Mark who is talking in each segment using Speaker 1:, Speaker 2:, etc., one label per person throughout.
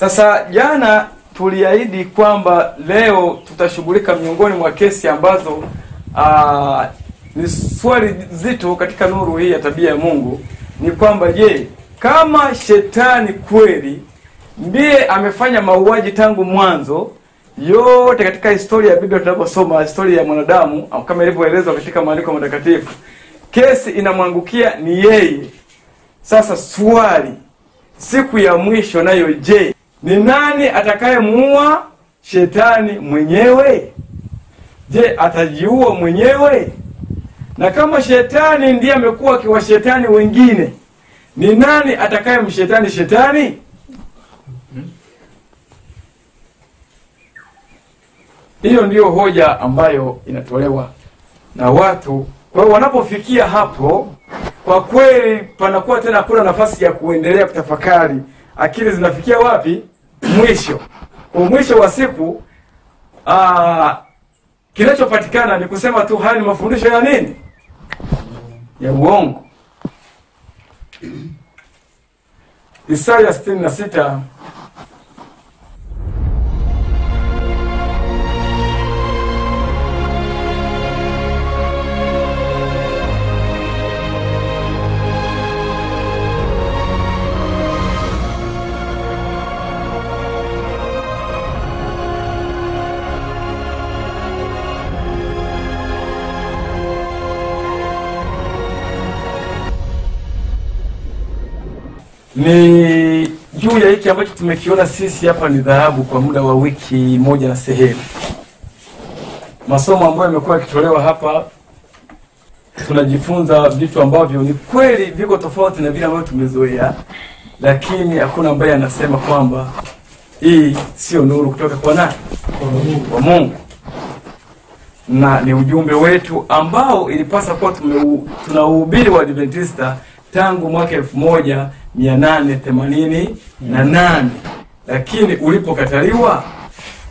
Speaker 1: Sasa jana tuliahidi kwamba leo tutashughulika miongoni mwa kesi ambazo ni swali zito katika nuru hii ya tabia ya Mungu. Ni kwamba je, kama shetani kweli ndiye amefanya mauaji tangu mwanzo yote katika historia ya Biblia, tunaposoma historia ya mwanadamu kama ilivyoelezwa katika maandiko matakatifu, kesi inamwangukia ni yeye. Sasa swali, siku ya mwisho nayo je, ni nani atakayemuua shetani mwenyewe? Je, atajiua mwenyewe? Na kama shetani ndiye amekuwa akiwa shetani wengine, ni nani atakayemshetani shetani? Hiyo ndiyo hoja ambayo inatolewa na watu. Kwa hiyo wanapofikia hapo, kwa kweli panakuwa tena hakuna nafasi ya kuendelea kutafakari. Akili zinafikia wapi? Mwisho. Kwa mwisho wa siku kinachopatikana ni kusema tu haya ni mafundisho ya nini? Ya uongo. Isaya 66 ni juu ya hiki ambacho tumekiona sisi hapa ni dhahabu kwa muda wa wiki moja na sehemu. Masomo ambayo yamekuwa yakitolewa hapa, tunajifunza vitu ambavyo ni kweli viko tofauti na vile ambavyo tumezoea, lakini hakuna ambaye anasema kwamba hii sio nuru kutoka kwa nani? Kwa Mungu. Na ni ujumbe wetu ambao ilipasa kuwa tunauhubiri wa Adventista tangu mwaka 1888, lakini ulipokataliwa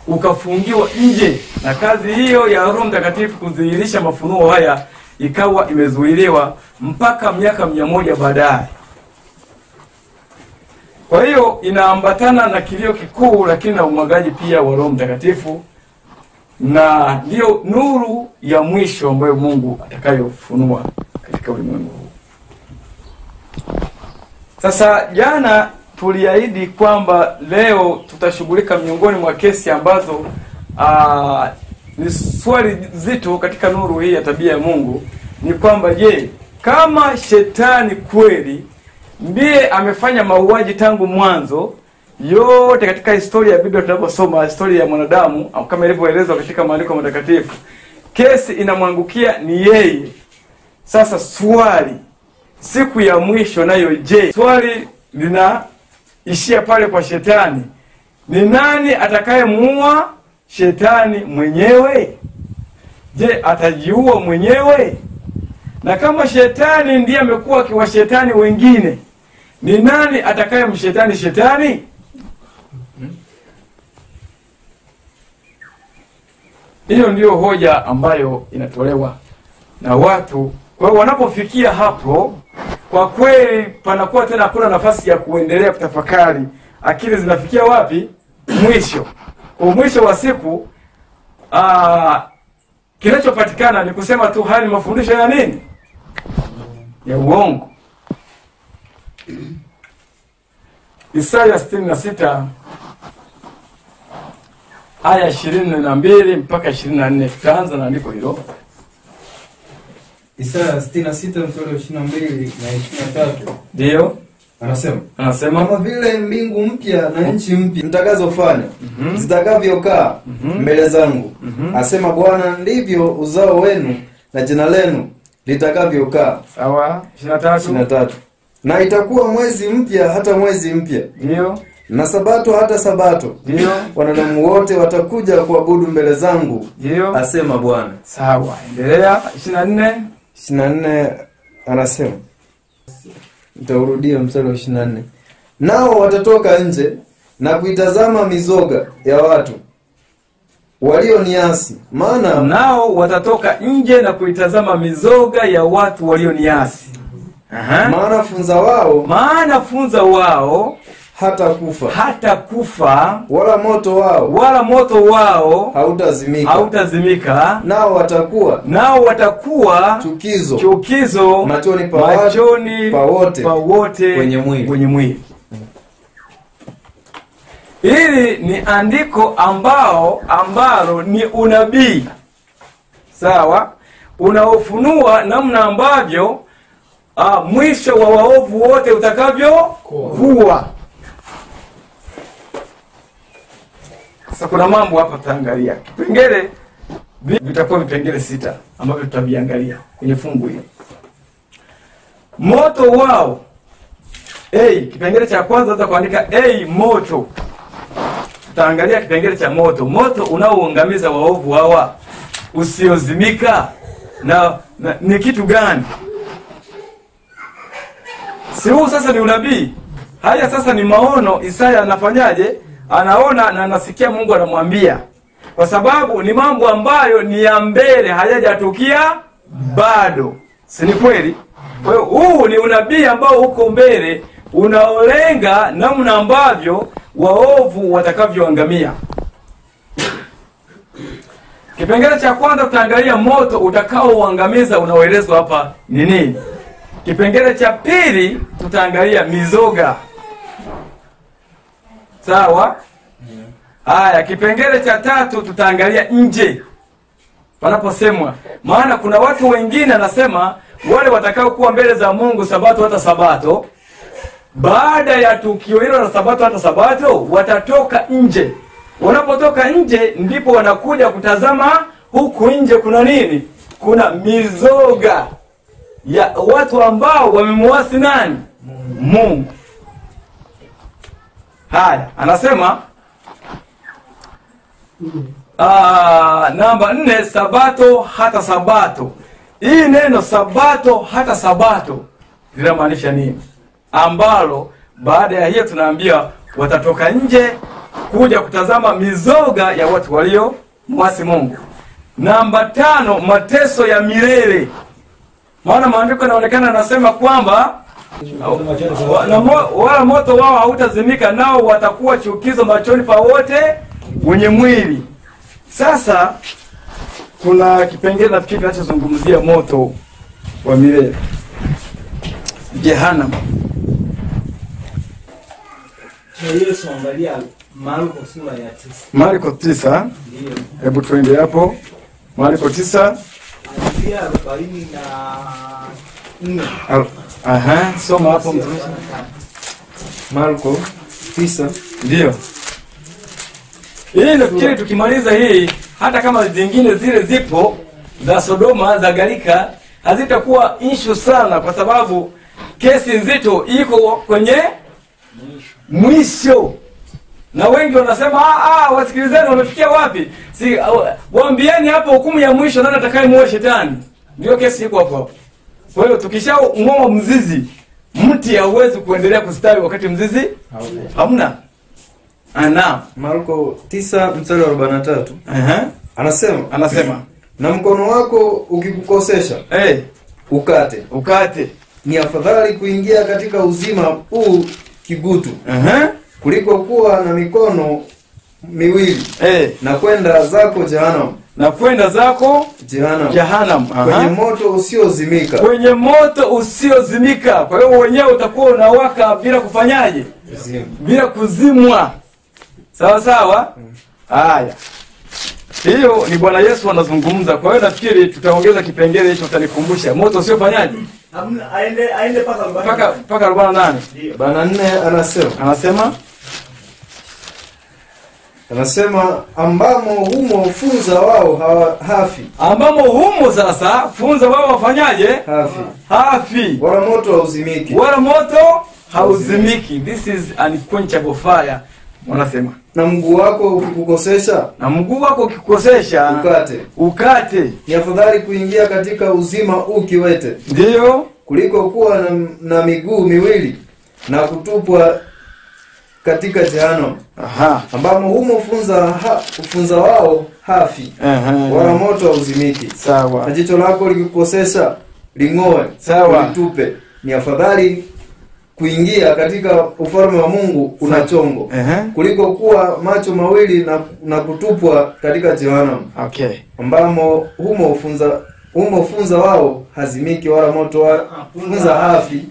Speaker 1: ukafungiwa nje, na kazi hiyo ya Roho Mtakatifu kudhihirisha mafunuo haya ikawa imezuiliwa mpaka miaka 100 baadaye. Kwa hiyo inaambatana na kilio kikuu, lakini na umwagaji pia wa Roho Mtakatifu, na ndio nuru ya mwisho ambayo Mungu atakayofunua katika ulimwengu huu. Sasa jana tuliahidi kwamba leo tutashughulika miongoni mwa kesi ambazo ni swali zito katika nuru hii ya tabia ya Mungu. Ni kwamba je, kama shetani kweli ndiye amefanya mauaji tangu mwanzo yote katika historia ya Biblia, tunaposoma historia ya mwanadamu kama ilivyoelezwa katika maandiko matakatifu, kesi inamwangukia ni yeye. Sasa swali, siku ya mwisho nayo je? Swali linaishia pale kwa shetani. Ni nani atakayemuua shetani mwenyewe? Je, atajiua mwenyewe? Na kama shetani ndiye amekuwa akiwa shetani wengine, ni nani atakayemshetani shetani? Hiyo ndiyo hoja ambayo inatolewa na watu. Kwa hiyo wanapofikia hapo, kwa kweli panakuwa tena hakuna nafasi ya kuendelea kutafakari. Akili zinafikia wapi? Mwisho. Kwa mwisho wa siku kinachopatikana ni kusema tu haya ni mafundisho ya nini? Ya uongo. Isaya 66 aya 22 mpaka 24. Tutaanza na andiko hilo.
Speaker 2: Isaya 66 mstari wa 22 na 23.
Speaker 1: Ndio.
Speaker 2: Anasema kama vile mbingu mpya na nchi mpya mtakazofanya zitakavyokaa mbele zangu, asema Bwana, ndivyo uzao wenu na jina lenu litakavyokaa.
Speaker 1: Sawa. 23.
Speaker 2: Na itakuwa mwezi mpya hata mwezi mpya.
Speaker 1: Ndio.
Speaker 2: Na sabato hata sabato.
Speaker 1: Ndio.
Speaker 2: Wanadamu wote watakuja kuabudu mbele zangu.
Speaker 1: Ndio.
Speaker 2: Asema Bwana.
Speaker 1: Sawa. Endelea.
Speaker 2: 24 anasema, nitaurudia mstari wa 24. Nao watatoka nje na kuitazama mizoga ya watu walioniasi, maana
Speaker 1: nao watatoka nje na kuitazama mizoga ya watu walioniasi.
Speaker 2: Maana funza wao hata kufa
Speaker 1: wala moto wao hautazimika,
Speaker 2: nao watakuwa
Speaker 1: chukizo
Speaker 2: machoni pa wote
Speaker 1: kwenye mwili. Hili ni andiko ambalo ni unabii, sawa, unaofunua namna ambavyo mwisho wa waovu wote utakavyokuwa. Sasa kuna mambo hapa tutaangalia. Kipengele vitakuwa vipengele 6 ambavyo tutaviangalia kwenye fungu hili. Moto wao. Kipengele cha kwanza tutakuandika moto. Tutaangalia kipengele cha moto. Moto unaoangamiza waovu hawa usiozimika na ni kitu gani? Si huu sasa ni unabii. Haya sasa ni maono. Isaya anafanyaje? Anaona na anasikia Mungu anamwambia. Kwa sababu ni mambo ambayo ni ya mbele, hayajatukia bado. Si ni kweli? Kwa hiyo huu ni unabii ambao uko mbele, unaolenga namna ambavyo waovu watakavyoangamia. Kipengele cha kwanza tutaangalia moto utakaoangamiza unaoelezwa hapa ni nini. Kipengele cha pili tutaangalia mizoga. Sawa? Haya, kipengele cha tatu tutaangalia nje panaposemwa. Maana kuna watu wengine anasema wale watakao kuwa mbele za Mungu sabato hata sabato, baada ya tukio hilo la sabato hata sabato watatoka nje. Wanapotoka nje ndipo wanakuja kutazama huku nje kuna nini? Kuna mizoga ya watu ambao wamemwasi nani? Mungu. Haya, anasema namba 4, sabato hata sabato. Hii neno sabato hata sabato linamaanisha nini? Ambalo baada ya hiyo tunaambia watatoka nje kuja kutazama mizoga ya watu walio mwasi Mungu. Namba 5, mateso ya milele. Maana maandiko yanaonekana yanasema kwamba wala moto wao hautazimika, nao watakuwa chukizo machoni pa wote wenye mwili. Sasa kuna kipengele nafikiri kinachozungumzia moto wa milele, Jehanamu.
Speaker 3: Yesu angalia Marko sura ya 9.
Speaker 1: Marko 9.
Speaker 3: Ndio.
Speaker 1: Hebu tuende hapo. Marko 9.
Speaker 3: Angalia 44.
Speaker 1: Soma hapo mtumishi.
Speaker 2: Marko 9.
Speaker 1: Ndio. Hii nafikiri tukimaliza hii, hata kama zingine zile zipo za Sodoma, za Galika, hazitakuwa issue sana kwa sababu kesi nzito iko kwenye mwisho. Na wengi wanasema wasikilizeni wamefikia wapi? Si waambieni hapo hukumu ya mwisho nani atakayemuua shetani. Ndio kesi iko hapo. Kwa hiyo tukishaung'oa mzizi, mti hauwezi kuendelea kustawi wakati mzizi hamna.
Speaker 2: Marko 9 mstari wa 43. Anasema na mkono wako ukikukosesha ukate. Ni afadhali kuingia katika uzima huu kigutu kuliko kuwa na mikono miwili na kwenda zako Jehanamu. Jehanamu. Kwenye moto usiozimika. Kwa hiyo wenyewe utakuwa unawaka bila kufanyaje? Bila kuzimwa. Sawa sawa? Haya. Hiyo ni Bwana Yesu anazungumza. Kwa hiyo nafikiri tutaongeza kipengele hicho, utanikumbusha. Moto usiofanyaje?
Speaker 3: Aende
Speaker 1: paka 48.
Speaker 2: 44 anasema ambamo humo funza wao hafi.
Speaker 1: Ambamo humo sasa funza wao wafanyaje? Hafi.
Speaker 2: Wala moto hauzimiki.
Speaker 1: This is unquenchable fire. Wanasema
Speaker 2: na mguu wako ukikukosesha ukate. Ni afadhali kuingia katika uzima ukiwete.
Speaker 1: Ndio.
Speaker 2: Kuliko kuwa na miguu miwili na kutupwa katika Jehanamu. Ambamo humo funza wao hafi. Wala moto hauzimiki.
Speaker 1: Sawa.
Speaker 2: Na jicho lako likikukosesha ling'oe. Ulitupe. Ni afadhali kuingia katika ufalme wa Mungu una chongo kuliko kuwa macho mawili na kutupwa katika jehanamu.
Speaker 1: Okay.
Speaker 2: Ambamo humo funza wao hazimiki wala moto funza hafi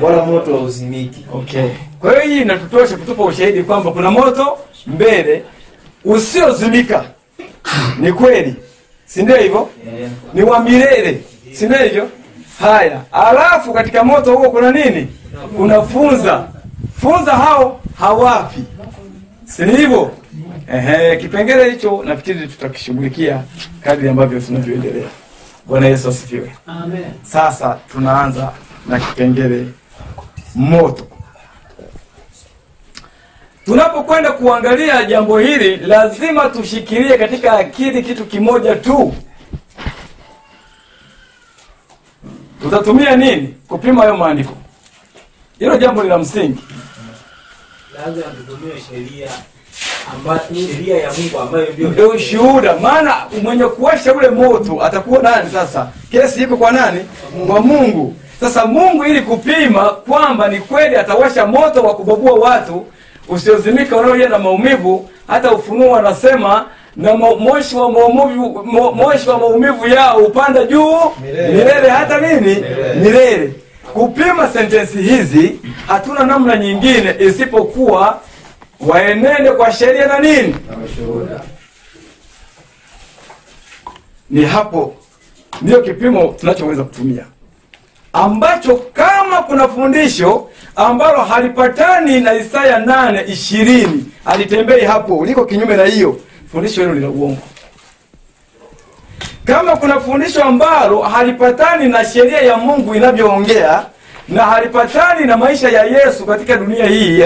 Speaker 2: wala moto hauzimiki.
Speaker 1: Okay. Kwa hiyo hii inatutosha kutupa ushahidi kwamba kuna moto mbele usiozimika. Ni kweli. Si ndio hivyo? Ni wa milele. Si ndio hivyo? Haya, alafu katika moto huo kuna nini? Kuna funza. Funza hao hawapi. Si hivyo? Kipengele hicho nafikiri tutakishughulikia kadri ambavyo tunavyoendelea. Bwana Yesu asifiwe.
Speaker 3: Amen.
Speaker 1: Sasa tunaanza na kipengele moto. Tunapokwenda kuangalia jambo hili, lazima tushikilie katika akili kitu kimoja tu. Tutatumia nini kupima hayo maandiko? Hilo jambo ni la msingi.
Speaker 3: Lazima tutumie sheria ya Mungu ambayo
Speaker 1: ndio ushuhuda. Maana mwenye kuwasha ule moto atakuwa nani sasa? Kesi iko kwa nani? Kwa Mungu. Sasa Mungu ili kupima kwamba ni kweli atawasha moto wa kubabua watu usiozimika wanaolia na maumivu, hata Ufunuo wanasema na moshi wa maumivu yao upanda juu milele hata nini? Milele. Kupima sentensi hizi hatuna namna nyingine isipokuwa waenende kwa sheria na nini? Na ushuhuda. Ni hapo ndio kipimo tunachoweza kutumia, ambacho kama kuna fundisho ambalo halipatani na Isaya 8:20 alitembei hapo liko kinyume na hiyo, fundisho hilo ni la uongo. Kama kuna fundisho ambalo halipatani na sheria ya Mungu inavyoongea na halipatani na maisha ya Yesu katika dunia hii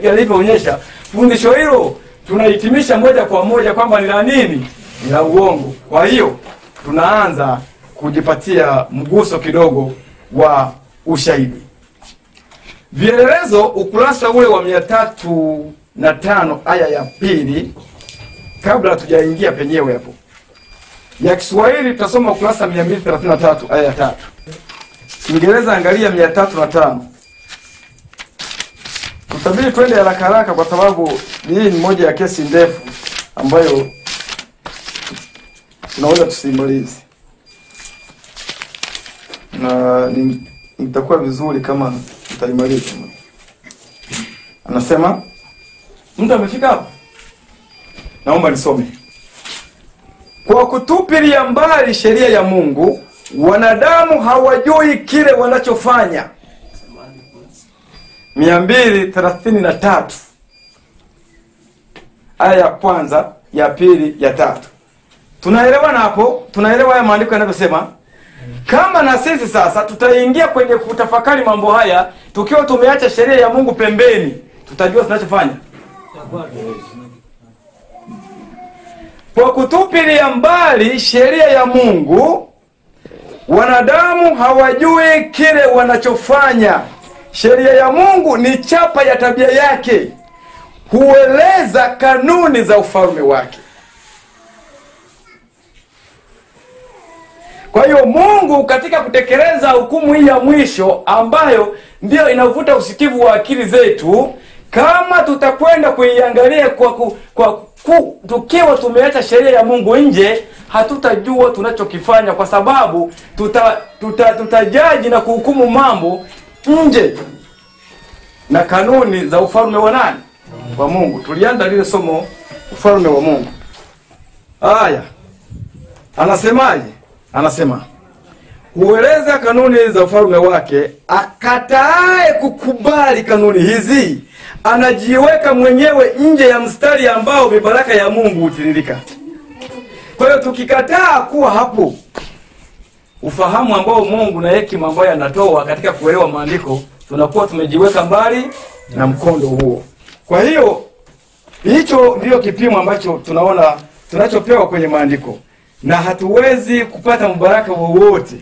Speaker 1: yalivyoonyesha, fundisho hilo tunahitimisha moja kwa moja kwamba ni la nini? Ni la uongo. Kwa hiyo tunaanza kujipatia mguso kidogo wa ushahidi. Vielelezo, ukurasa ule wa 305 aya ya 2, kabla tujaingia penyewe hapo. Ya Kiswahili tutasoma ukurasa 233 aya ya 3. Kiingereza angalia 305. Tutabidi twende haraka haraka kwa sababu hii ni moja ya kesi ndefu ambayo tunaweza tusimalize. Na nitakuwa vizuri kama tutaimaliza. Anasema mtu amefika hapo. Naomba nisome. Kwa kutupilia mbali sheria ya Mungu, wanadamu hawajui kile wanachofanya. 233 aya ya kwanza, ya pili, ya tatu. Tunaelewa hapo? Tunaelewa haya maandiko yanavyosema? Kama na sisi sasa tutaingia kwenye kutafakari mambo haya tukiwa tumeacha sheria ya Mungu pembeni, tutajua tunachofanya. Kwa kutupilia mbali sheria ya Mungu, wanadamu hawajui kile wanachofanya. Sheria ya Mungu ni chapa ya tabia yake, hueleza kanuni za ufalme wake. Kwa hiyo Mungu katika kutekeleza hukumu hii ya mwisho ambayo ndio inavuta usikivu wa akili zetu, kama tutakwenda kuiangalia tukiwa tumeacha sheria ya Mungu nje, hatutajua tunachokifanya, kwa sababu tutajaji na kuhukumu mambo nje na kanuni za ufalme wa nani? Wa Mungu. Tulianza lile somo ufalme wa Mungu. Haya. Anasemaje? Anasema hueleza kanuni za ufalme wake. Akatae kukubali kanuni hizi anajiweka mwenyewe nje ya mstari ambao mibaraka ya Mungu hutiririka. Kwa hiyo tukikataa kuwa hapo, ufahamu ambao Mungu na hekima ambayo anatoa katika kuelewa maandiko, tunakuwa tumejiweka mbali na mkondo huo. Kwa hiyo hicho ndio kipimo ambacho tunaona tunachopewa kwenye maandiko, na hatuwezi kupata mbaraka wowote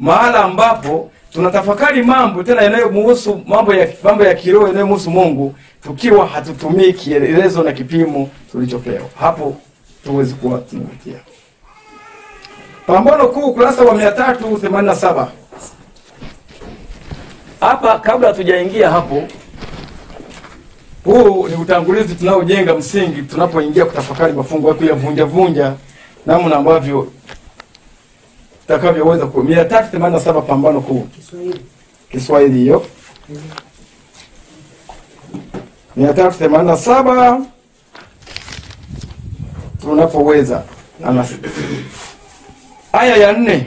Speaker 1: mahala ambapo tunatafakari mambo tena yanayomhusu mambo ya kiroho yanayomhusu Mungu tukiwa hatutumii kielelezo na kipimo tulichopewa. Hapo tuwezi kuwa tunafikia. Pambano Kuu, ukurasa wa 387. hapa kabla hatujaingia hapo, huu ni utangulizi tunaojenga msingi tunapoingia kutafakari mafungu ya kuyavunja namna ambavyo tutakavyoweza ku 387 pambano kuu Kiswahili hiyo 387 tunapoweza. Aya ya 4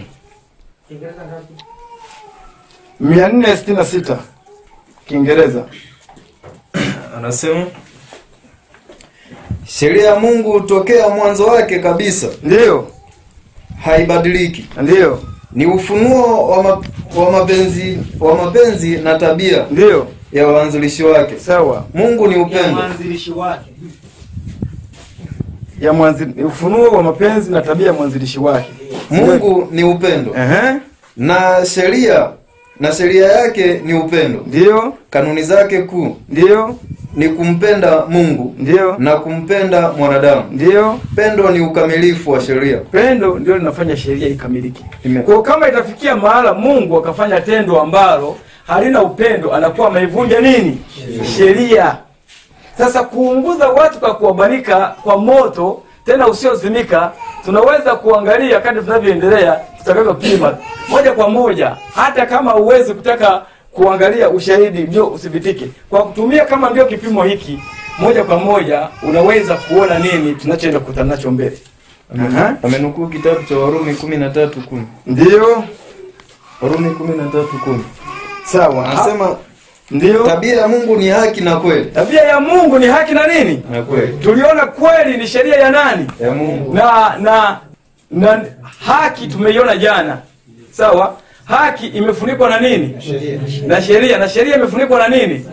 Speaker 1: 466 Kiingereza
Speaker 2: anasema sheria ya Mungu tokea mwanzo wake kabisa,
Speaker 1: ndio
Speaker 2: haibadiliki.
Speaker 1: Ndio
Speaker 2: Ni ufunuo wa mapenzi na tabia,
Speaker 1: ndio
Speaker 2: ya waanzilishi wake.
Speaker 1: Sawa.
Speaker 2: Mungu ni upendo.
Speaker 3: Ya mwanzilishi wake.
Speaker 1: Ufunuo wa mapenzi na tabia ya mwanzilishi wake.
Speaker 2: Mungu ni upendo. Na sheria yake ni upendo.
Speaker 1: Ndio.
Speaker 2: Kanuni zake kuu
Speaker 1: ndio
Speaker 2: ni kumpenda Mungu,
Speaker 1: ndio,
Speaker 2: na kumpenda mwanadamu.
Speaker 1: Ndio.
Speaker 2: Pendo ni ukamilifu wa sheria.
Speaker 1: Pendo ndio linafanya sheria ikamilike. Kwa kama itafikia mahala Mungu akafanya tendo ambalo halina upendo, anakuwa ameivunja nini? Sheria. Sasa kuunguza watu kwa kuwabanika kwa moto tena usiozimika, tunaweza kuangalia kadri tunavyoendelea tutakavyopima moja kwa moja, hata kama uwezi kutaka kuangalia ushahidi ndio usibitike. Kwa kutumia kama ndio kipimo hiki moja kwa moja unaweza kuona nini tunachoenda kukutana nacho mbele.
Speaker 2: Amenukuu kitabu cha Warumi 13:10.
Speaker 1: Ndio.
Speaker 2: Warumi 13:10.
Speaker 1: Sawa.
Speaker 2: Anasema
Speaker 1: ndio,
Speaker 2: tabia ya Mungu ni haki na kweli.
Speaker 1: Tabia ya Mungu ni haki na nini?
Speaker 2: Na kweli.
Speaker 1: Tuliona kweli ni sheria ya nani?
Speaker 2: Ya Mungu.
Speaker 1: Na haki tumeiona jana. Sawa? Haki imefunikwa na nini?
Speaker 2: Sheria.
Speaker 1: Na sheria. Na sheria imefunikwa na nini?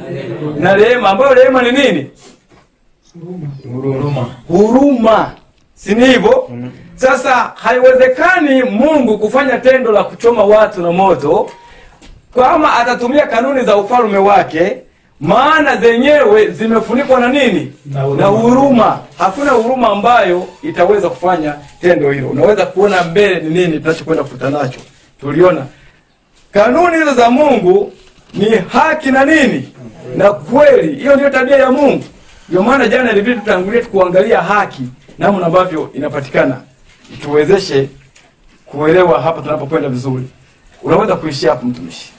Speaker 1: Na rehema. Ambayo rehema ni nini? Huruma. Si ni hivyo? Sasa haiwezekani Mungu kufanya tendo la kuchoma watu na moto kama atatumia kanuni za ufalme wake, maana zenyewe zimefunikwa na nini? Na huruma. Hakuna huruma ambayo itaweza kufanya tendo hilo. Unaweza kuona mbele ni nini tunachokwenda kukutana nacho. Tuliona kanuni hizo za Mungu ni haki na nini? Na kweli. Hiyo ndio tabia ya Mungu. Ndio maana jana ilibidi tutangulie kuangalia haki namna ambavyo inapatikana, tuwezeshe kuelewa hapa tunapokwenda vizuri. Unaweza kuishi hapo mtumishi.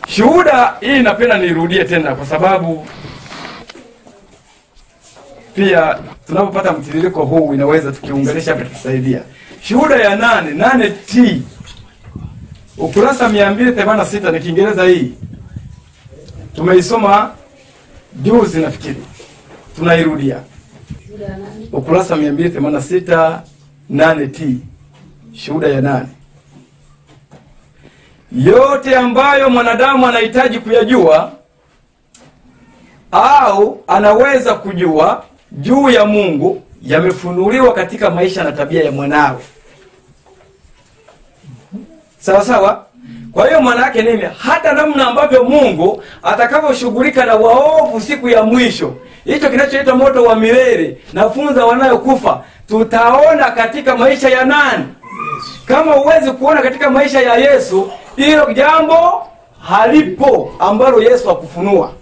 Speaker 1: Shuhuda hii napenda nirudie tena kwa sababu pia tunapopata mtiririko huu inaweza tukiunganisha hapa tusaidia. Shuhuda ya 8T ukurasa 286 ni Kiingereza hii. Tumeisoma juzi nafikiri. Tunairudia. Ukurasa 286 8T. Shuhuda ya 8. Yote ambayo mwanadamu anahitaji kuyajua au anaweza kujua juu ya Mungu yamefunuliwa katika maisha na tabia ya mwanawe. Sawa sawa? Kwa hiyo maana yake nini? Hata namna ambavyo Mungu atakavyoshughulika na waovu siku ya mwisho, hicho kinachoitwa moto wa milele na funza wanayokufa, tutaona katika maisha ya nani? Kama uwezi kuona katika maisha ya Yesu, hilo jambo halipo ambalo Yesu akufunua.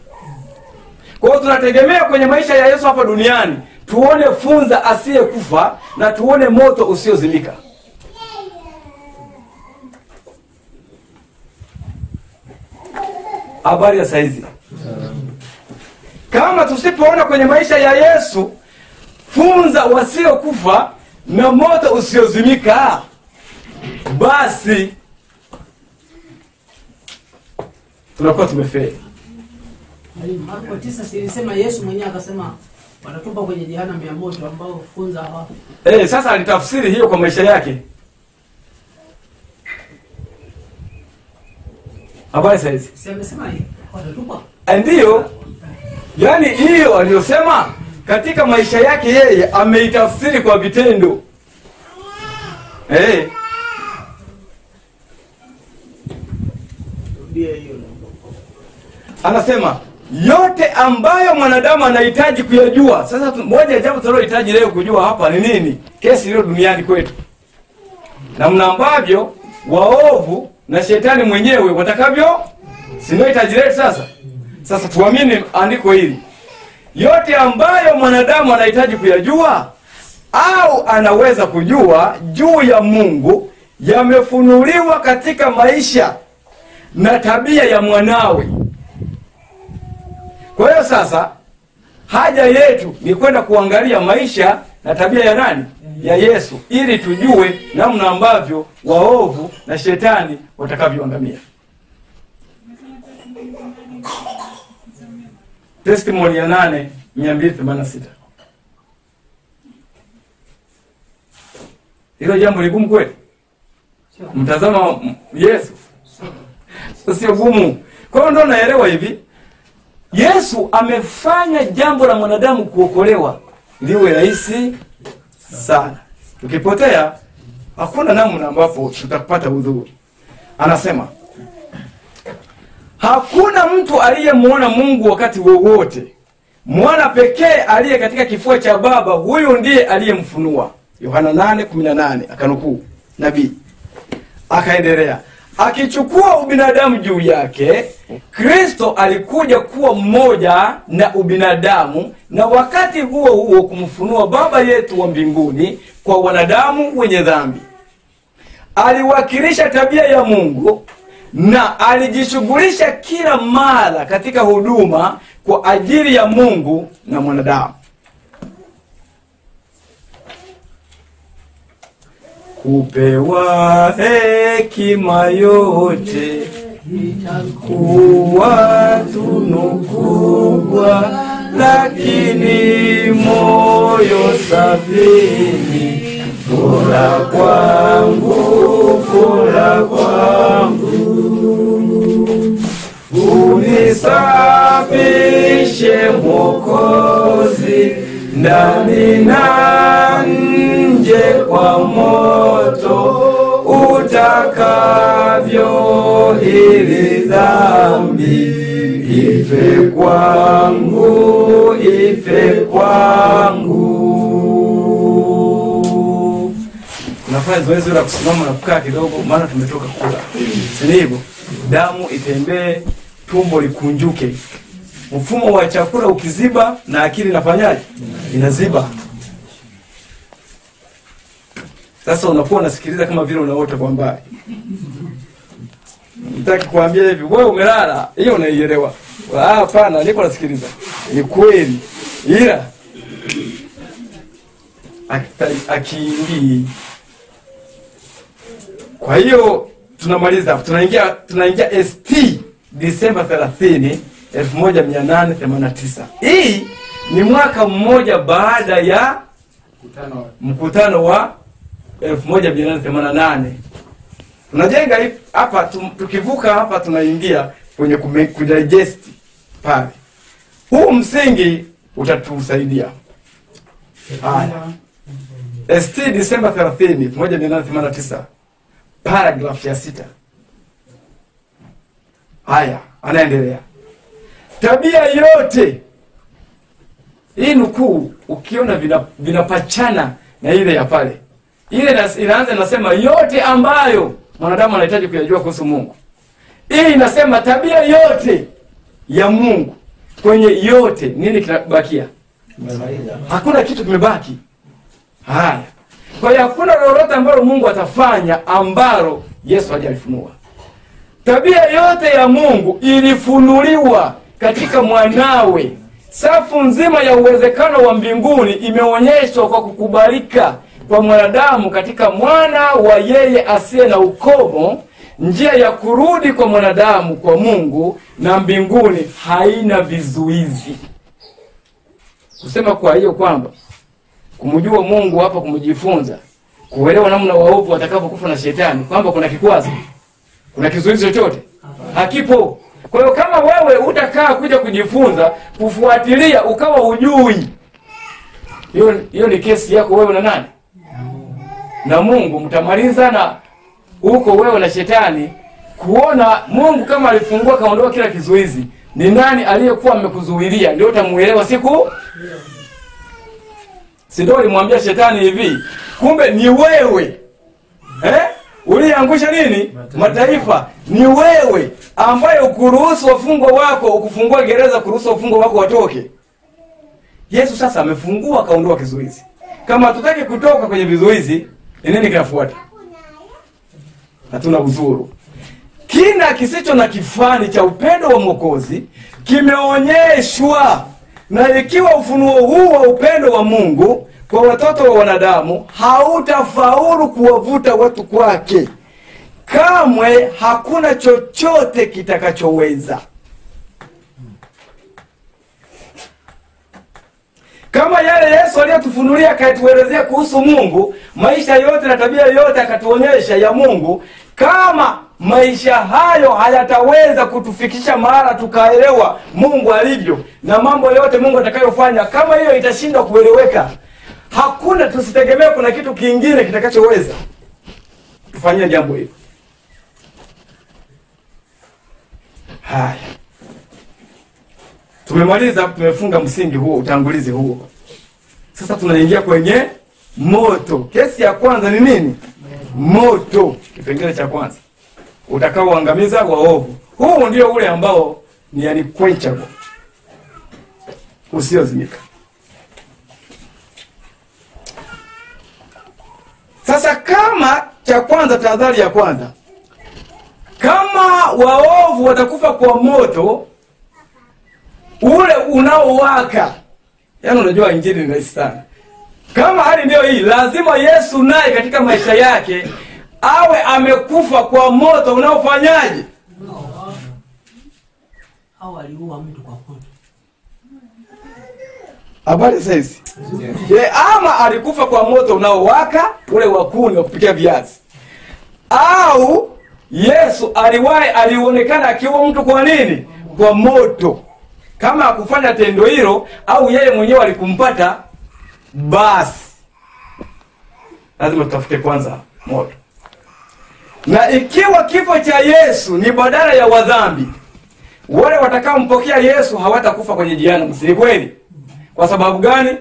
Speaker 1: Kwa hiyo tunategemea kwenye maisha ya Yesu hapa duniani tuone funza asiyekufa na tuone moto usiozimika. Habari ya saizi. Kama tusipoona kwenye maisha ya Yesu funza wasiokufa na moto usiozimika, basi tunakuwa tumefeli.
Speaker 4: Marko 9 silisema Yesu mwenyewe akasema watatupa kwenye jehanamu ya moto ambao funza hawapo.
Speaker 1: Sasa alitafsiri hiyo kwa maisha yake. Habari saizi.
Speaker 4: Si amesema hiyo watatupa?
Speaker 1: Ndio. Yaani hiyo aliyosema katika maisha yake yeye ameitafsiri kwa vitendo. Anasema yote ambayo mwanadamu anahitaji kuyajua. Sasa moja ya jambo tunalohitaji leo kujua hapa ni nini? Kesi iliyo duniani kwetu. Namna ambavyo waovu na shetani mwenyewe watakavyo Si ndio hitaji letu sasa? Sasa tuamini andiko hili. Yote ambayo mwanadamu anahitaji kuyajua au anaweza kujua juu ya Mungu yamefunuliwa katika maisha na tabia ya mwanawe. Kwa hiyo sasa haja yetu ni kwenda kuangalia maisha na tabia ya nani? Ya Yesu, ili tujue namna ambavyo waovu na shetani watakavyoangamia. Testimony ya 8:286. Hilo jambo ligumu kweli? Mtazama Yesu. Sio gumu. Kwa hiyo ndo naelewa hivi. Yesu amefanya jambo la mwanadamu kuokolewa liwe rahisi sana. Tukipotea hakuna namna ambapo tutapata udhuru. Anasema hakuna mtu aliyemuona Mungu wakati wowote. Mwana pekee aliye katika kifua cha Baba, huyu ndiye aliyemfunua. Yohana 8:18 akanukuu nabii. Akaendelea, akichukua ubinadamu juu yake, Kristo alikuja kuwa mmoja na ubinadamu, na wakati huo huo kumfunua Baba yetu wa mbinguni kwa wanadamu wenye dhambi. Aliwakilisha tabia ya Mungu na alijishughulisha kila mara katika huduma kwa ajili ya Mungu na mwanadamu. Kupewa hekima yote itakuwa tunu kubwa, lakini moyo safi bora kwangu, bora kwangu. Unisafishe Mwokozi, ndani na nje kwa moto utakavyo, ili dhambi ife kwangu, ife kwangu. Unafanya zoezi la kusimama na kukaa kidogo, maana tumetoka kula. Si hivyo? Damu itembee, tumbo likunjuke. Mfumo wa chakula ukiziba na akili inafanyaje? Inaziba. Sasa unakuwa unasikiliza kama vile unaota kwa mbali. Nitaki kuambia hivi, wewe umelala, hiyo unaielewa. Hapana, niko nasikiliza. Ni kweli. Ila akiingi. Kwa hiyo tunamaliza, tunaingia ST Disemba 30, 1889. Hii ni mwaka mmoja baada ya mkutano wa 1888. Tunajenga hapa, tukivuka hapa tunaingia kwenye kudigest pale. Huu msingi utatusaidia. Haya. ST Disemba 30, 1889. Paragraph ya 6. Haya, anaendelea. Tabia yote. Hii nukuu ukiona vinapachana na ile ya pale. Ile inaanza inasema yote ambayo mwanadamu anahitaji kuyajua kuhusu Mungu. Hii inasema tabia yote ya Mungu. Kwenye yote nini kinabakia? Hakuna kitu kimebaki. Haya. Kwa hiyo hakuna lolote ambalo Mungu atafanya ambalo Yesu hajalifunua. Tabia yote ya Mungu ilifunuliwa katika mwanawe. Safu nzima ya uwezekano wa mbinguni imeonyeshwa kwa kukubalika kwa mwanadamu katika mwana wa yeye asiye na ukomo. Njia ya kurudi kwa mwanadamu kwa Mungu na mbinguni haina vizuizi. Kusema kwa hiyo kwamba kumjua Mungu hapa, kumjifunza, kuelewa namna waovu watakavyokufa na shetani, kwamba kuna kikwazo, kuna kizuizi chochote? Hakipo. Kwa hiyo kama wewe utakaa kuja kujifunza, kufuatilia ukawa hujui, hiyo ni kesi yako wewe na nani? Na Mungu. Mtamalizana huko wewe na shetani, kuona Mungu kama alifungua kaondoa kila kizuizi. Ni nani aliyekuwa amekuzuilia? Ndio utamuelewa siku. Si ndio alimwambia shetani hivi, kumbe ni wewe. uliangusha nini? Mataifa. Ni wewe ambaye ukuruhusu wafungwa wako, ukufungua gereza kuruhusu wafungwa wako watoke. Yesu sasa amefungua, akaondoa kizuizi. Kama hatutaki kutoka kwenye vizuizi, nini kinafuata? Hatuna uzuru. Kina kisicho na kifani cha upendo wa Mwokozi kimeonyeshwa, na ikiwa ufunuo huu wa upendo wa Mungu kwa watoto wa wanadamu hautafaulu kuwavuta watu kwake, kamwe hakuna chochote kitakachoweza. Kama yale Yesu aliyotufunulia akatuelezea kuhusu Mungu, maisha yote na tabia yote akatuonyesha ya Mungu, kama maisha hayo hayataweza kutufikisha mahala tukaelewa Mungu alivyo na mambo yote Mungu atakayofanya, kama hiyo itashindwa kueleweka, hakuna, tusitegemee kuna kitu kingine kitakachoweza tufanyia jambo hilo. Haya, tumemaliza, tumefunga msingi huo, utangulizi huo. Sasa tunaingia kwenye moto. Kesi ya kwanza ni nini? Moto. Kipengele cha kwanza, utakaoangamiza waovu. Huu ndio ule ambao ni unquenchable, usiozimika. Sasa kama cha kwanza, tahadhari ya kwanza, kama waovu watakufa kwa moto ule unaowaka, yaani unajua injili ni rahisi sana. Kama hali ndio hii, lazima Yesu naye katika maisha yake awe amekufa kwa moto unaofanyaje?
Speaker 4: Hao waliua mtu kwa moto.
Speaker 1: Habari sasa. Ama alikufa kwa moto unaowaka, ule wa kuni wa kupikia viazi. Au Yesu alionekana akiua mtu kwa nini? Kwa moto. Kama hakufanya tendo hilo au yeye mwenyewe alikumpata, basi lazima tutafute kwanza moto. Na ikiwa kifo cha Yesu ni badala ya wadhambi, wale watakaompokea Yesu hawatakufa kwenye jehanamu, si kweli? Kwa sababu gani?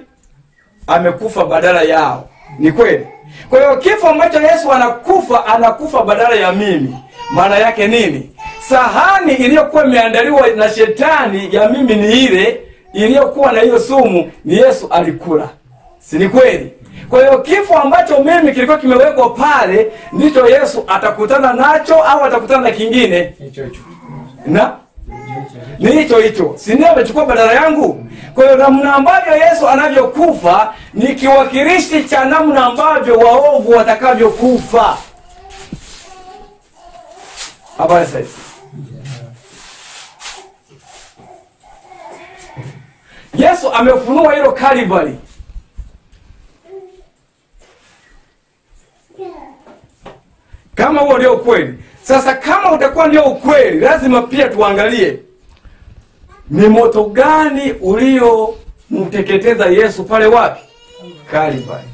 Speaker 1: Amekufa badala yao. Ni kweli? Kwa hiyo kifo ambacho Yesu anakufa badala ya mimi, maana yake nini? Sahani iliyokuwa imeandaliwa na shetani ya mimi ni ile iliyokuwa na hiyo sumu, ni Yesu alikula. Si ni kweli? Kwa hiyo kifo ambacho mimi kilikuwa kimewekwa pale ndicho Yesu atakutana nacho, au atakutana na kingine? Na ni hicho. Si ndio amechukua badala yangu? Kwa hiyo namna ambavyo Yesu anavyokufa ni kiwakilishi cha namna ambavyo waovu watakavyokufa. Habari sasa. Yesu amefunua hilo Calvary. Kama huo ndio ukweli. Sasa kama utakuwa ndio ukweli, lazima pia tuangalie ni moto gani uliomteketeza Yesu pale wapi? Calvary.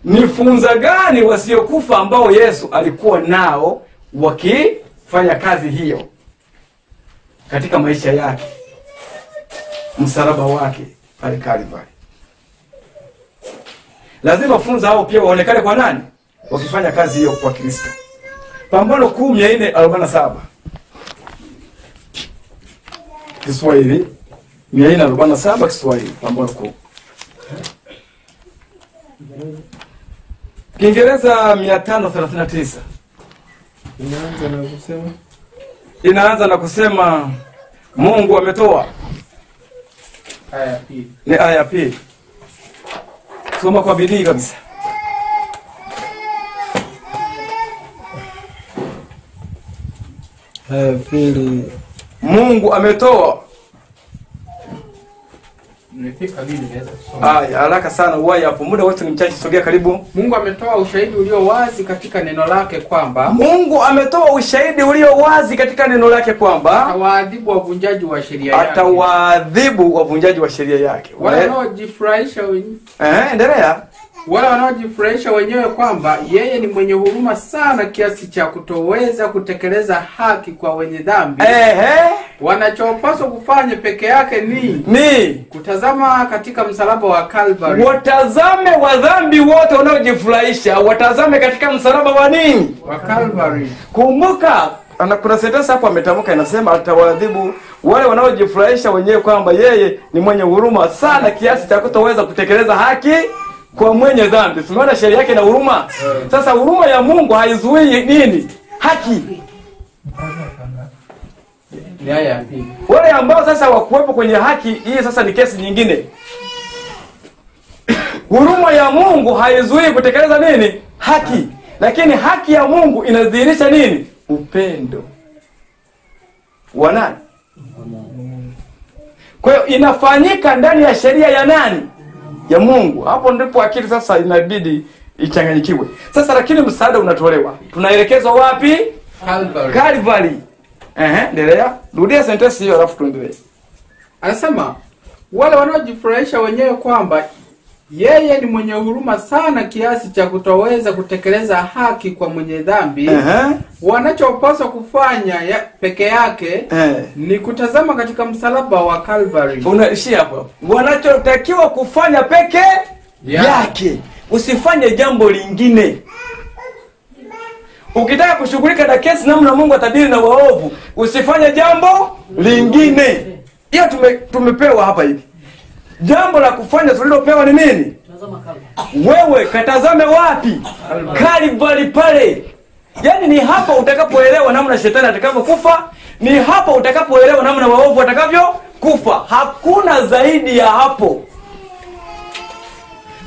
Speaker 1: Ni funza gani wasiokufa ambao Yesu alikuwa nao wakifanya kazi hiyo katika maisha yake, msalaba wake pale Calvary. Lazima funza hao pia waonekane kwa nani? Wakifanya kazi hiyo kwa Kristo. Pambano Kuu 447 Kiswahili, 447 Kiswahili, Pambano Kuu. Kiingereza 539. Inaanza na kusema Mungu ametoa.
Speaker 3: Aya ya pili.
Speaker 1: Ni aya ya pili. Soma kwa bidii kabisa.
Speaker 2: Aya ya pili.
Speaker 1: Mungu ametoa.
Speaker 3: Nimefika lini naweza kusoma?
Speaker 1: Haraka sana uwai hapo. Muda wetu ni mchache, sogea karibu.
Speaker 3: Mungu ametoa ushahidi ulio wazi katika neno lake kwamba
Speaker 1: Mungu ametoa ushahidi ulio wazi katika neno lake kwamba
Speaker 3: atawaadhibu wavunjaji wa sheria yake.
Speaker 1: Atawaadhibu wavunjaji wa sheria yake.
Speaker 3: Wale wanaojifurahisha wenyewe.
Speaker 1: Endelea.
Speaker 3: Wale wanaojifurahisha wenyewe kwamba yeye ni mwenye huruma sana kiasi cha kutoweza kutekeleza haki kwa wenye dhambi.
Speaker 5: Wanachopaswa kufanya peke yake
Speaker 1: ni
Speaker 5: kutazama katika msalaba wa Calvary.
Speaker 1: Watazame wadhambi wote wanaojifurahisha, watazame katika msalaba wa nini?
Speaker 5: Wa Calvary.
Speaker 1: Kumbuka kuna sentensi hapo ametamka inasema atawaadhibu wale wanaojifurahisha wenyewe kwamba yeye ni mwenye huruma sana kiasi cha kutoweza kutekeleza haki kwa mwenye dhambi. Tumeona sheria yake na huruma. Sasa huruma ya Mungu haizuii nini? Haki.
Speaker 5: Ni aya ya pili.
Speaker 1: Wale ambao sasa wakuwepo kwenye haki hii sasa ni kesi nyingine. Huruma ya Mungu haizuii kutekeleza nini? Haki. Lakini haki ya Mungu inadhihirisha nini? Upendo. Wa nani? Kwa hiyo inafanyika ndani ya sheria ya nani? Ya Mungu. Hapo ndipo akili sasa inabidi ichanganyikiwe. Sasa lakini msaada unatolewa. Tunaelekezwa wapi?
Speaker 5: Calvary.
Speaker 1: Calvary. Endelea. Rudia sentensi hiyo alafu tuendelee.
Speaker 5: Anasema wale wanaojifurahisha wenyewe kwamba yeye ni mwenye huruma sana kiasi cha kutoweza kutekeleza haki kwa mwenye dhambi. Wanachopaswa kufanya peke yake ni kutazama katika msalaba wa Calvary.
Speaker 1: Unaishia hapo. Wanachotakiwa kufanya peke yake. Usifanye jambo lingine. Ukitaka kushughulika na kesi namna Mungu atadili na waovu, usifanye jambo lingine. Hiyo tumepewa hapa hivi. Jambo la kufanya tulilopewa ni nini? Wewe katazame wapi? Calvary pale. Yaani ni hapa utakapoelewa namna shetani atakavyokufa, ni hapa utakapoelewa namna waovu watakavyokufa. Hakuna zaidi ya hapo.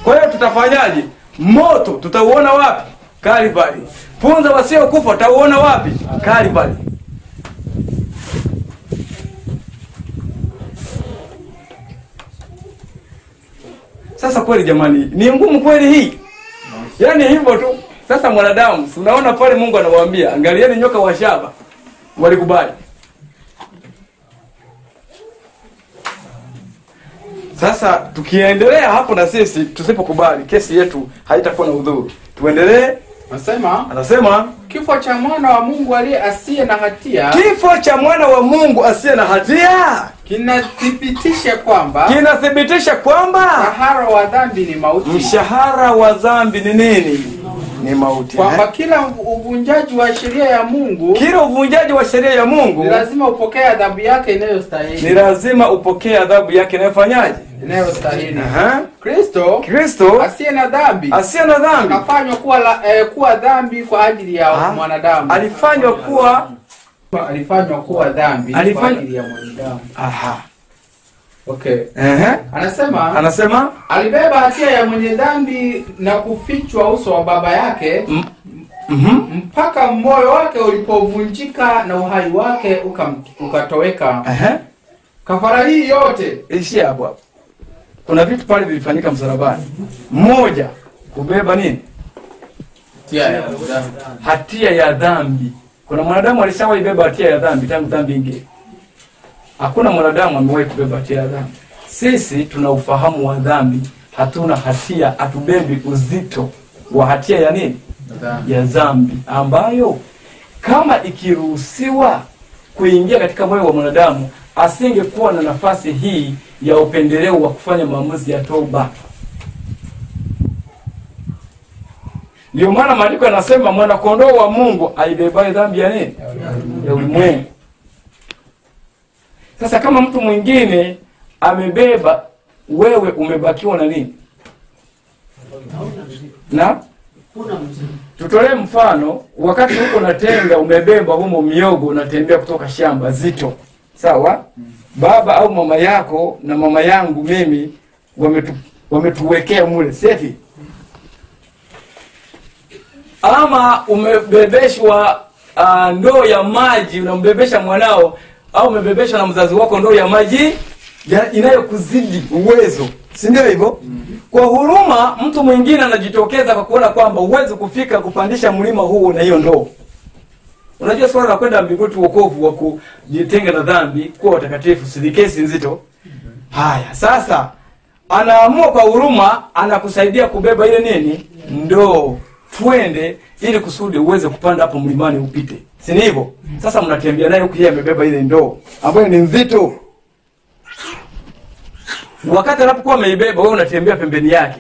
Speaker 1: Kwa hiyo tutafanyaje? Moto tutauona wapi? Calvary. Funza wasio kufa tutauona wapi? Calvary. Sasa kweli jamani, ni ngumu kweli hii. Yaani hivyo tu. Sasa mwanadamu, unaona pale Mungu anawaambia, angalieni nyoka wa shaba. Walikubali. Sasa tukiendelea hapo na sisi tusipokubali, kesi yetu haitakuwa na udhuru. Tuendelee. Anasema
Speaker 5: kifo cha mwana wa Mungu asiye na hatia.
Speaker 1: Kifo cha mwana wa Mungu asiye na hatia
Speaker 5: kinathibitisha kwamba
Speaker 1: mshahara
Speaker 5: wa dhambi ni mauti.
Speaker 1: Mshahara wa dhambi ni nini? Ni mauti.
Speaker 5: Kwamba kila uvunjaji wa sheria ya Mungu,
Speaker 1: ni
Speaker 5: lazima upokee adhabu yake inayostahili.
Speaker 1: Ni lazima upokee adhabu yake inayofanyaje?
Speaker 5: Inayostahili. Kristo asiye na dhambi akafanywa kuwa dhambi kwa ajili ya mwanadamu.
Speaker 1: Alifanywa kuwa
Speaker 5: dhambi kwa ajili ya mwanadamu. Okay.
Speaker 1: Anasema
Speaker 5: alibeba hatia ya mwenye dhambi na kufichwa uso wa baba yake mpaka moyo wake ulipovunjika na uhai wake ukatoweka. Kafara hii yote
Speaker 1: ishi hapo. Kuna vitu pale vilifanyika msalabani. Moja, kubeba nini? Hatia ya dhambi. Kuna mwanadamu alishawahi beba hatia ya dhambi tangu dhambi ingie? Hakuna mwanadamu amewahi kubeba hatia ya dhambi. Sisi tuna ufahamu wa dhambi, hatuna hatia, hatubebi uzito wa hatia ya nini? Ya dhambi, ambayo kama ikiruhusiwa kuingia katika moyo wa mwanadamu, asingekuwa na nafasi hii ya upendeleo wa kufanya maamuzi ya toba. Ndio maana maandiko yanasema mwana kondoo wa Mungu aibebaye dhambi ya nini? Ya ulimwengu. Sasa kama mtu mwingine amebeba, wewe umebakiwa na nini? Na tutolee mfano, wakati huko natenga umebeba humo miogo unatembea kutoka shamba zito. Sawa? Baba au mama yako na mama yangu mimi wametuwekea mule, safi? Ama umebebeshwa ndoo ya maji, unambebesha mwanao, au umebebeshwa na mzazi wako ndoo ya maji inayokuzidi uwezo, si ndio hivyo? Kwa huruma mtu mwingine anajitokeza kwa kuona kwamba uwezo kufika kupandisha mlima huu na hiyo ndoo. Unajua swala la kwenda mbinguni, wokovu wa kujitenga na dhambi, kuwa watakatifu, si kesi nzito. Haya, sasa anaamua kwa huruma anakusaidia kubeba ile nini? Ndoo. twende ili kusudi uweze kupanda hapo mlimani upite. Si ni hivyo? Sasa mnatembea naye huko, yeye amebeba ile ndoo ambayo ni nzito. Wakati anapokuwa ameibeba, wewe unatembea pembeni yake.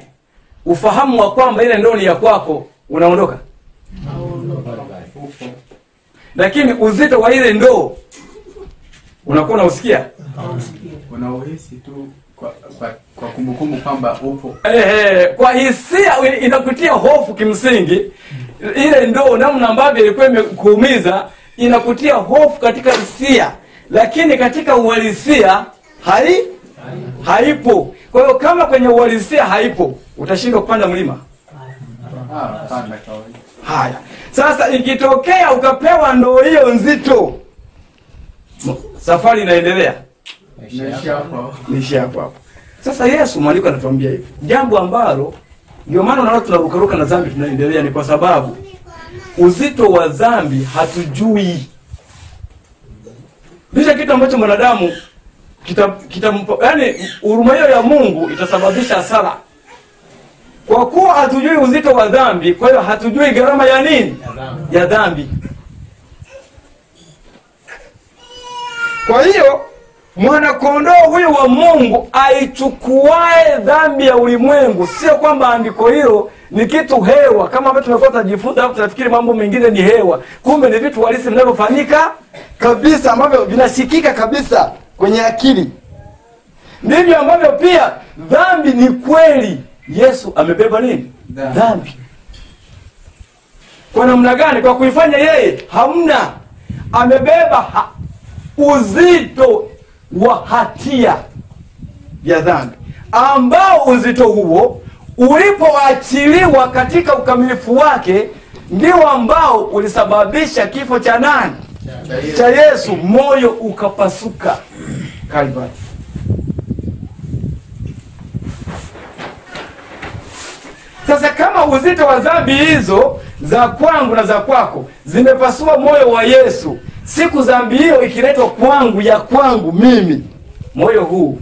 Speaker 1: Ufahamu wa kwamba ile ndoo ni ya kwako unaondoka. Lakini uzito wa ile ndoo unakuwa unausikia?
Speaker 5: Unauhisi tu kwa kumbukumbu kwamba upo.
Speaker 1: Kwa hisia inakutia hofu kimsingi. Ile ndoo namna ambavyo ilikuwa imekuumiza inakutia hofu katika hisia, lakini katika uhalisia haipo. Kwa hiyo kama kwenye uhalisia haipo, utashindwa kupanda mlima.
Speaker 5: Panda kawaida.
Speaker 1: Haya. Sasa ikitokea ukapewa ndoo hiyo nzito, safari inaendelea. Nishi hapo. Sasa Yesu maandiko anatuambia hivi. Jambo ambalo ndio maana unaona tunarukaruka na dhambi tunaendelea, ni kwa sababu uzito wa dhambi hatujui. Ndicho kitu ambacho mwanadamu yaani huruma hiyo ya Mungu itasababisha hasara. Kwa kuwa hatujui uzito wa dhambi, kwa hiyo hatujui gharama ya nini? Ya dhambi. Kwa hiyo mwana kondoo huyu wa Mungu aichukuae dhambi ya ulimwengu. Sio kwamba andiko hilo ni kitu hewa kama ambavyo tumekuwa tunajifunza hapo, tunafikiri mambo mengine ni hewa. Kumbe ni vitu halisi vinavyofanyika kabisa, ambavyo vinashikika kabisa kwenye akili. Ndivyo ambavyo pia dhambi ni kweli. Yesu amebeba nini? Dhambi. Kwa namna gani? Kwa kuifanya yeye hamna. Amebeba uzito wa hatia ya dhambi, ambao uzito huo ulipoachiliwa katika ukamilifu wake ndio ambao ulisababisha kifo cha nani? Cha Yesu. Moyo ukapasuka Kalvari. Sasa kama uzito wa dhambi hizo za kwangu na za kwako zimepasua moyo wa Yesu, siku dhambi hiyo ikiletwa kwangu, ya kwangu mimi, moyo huu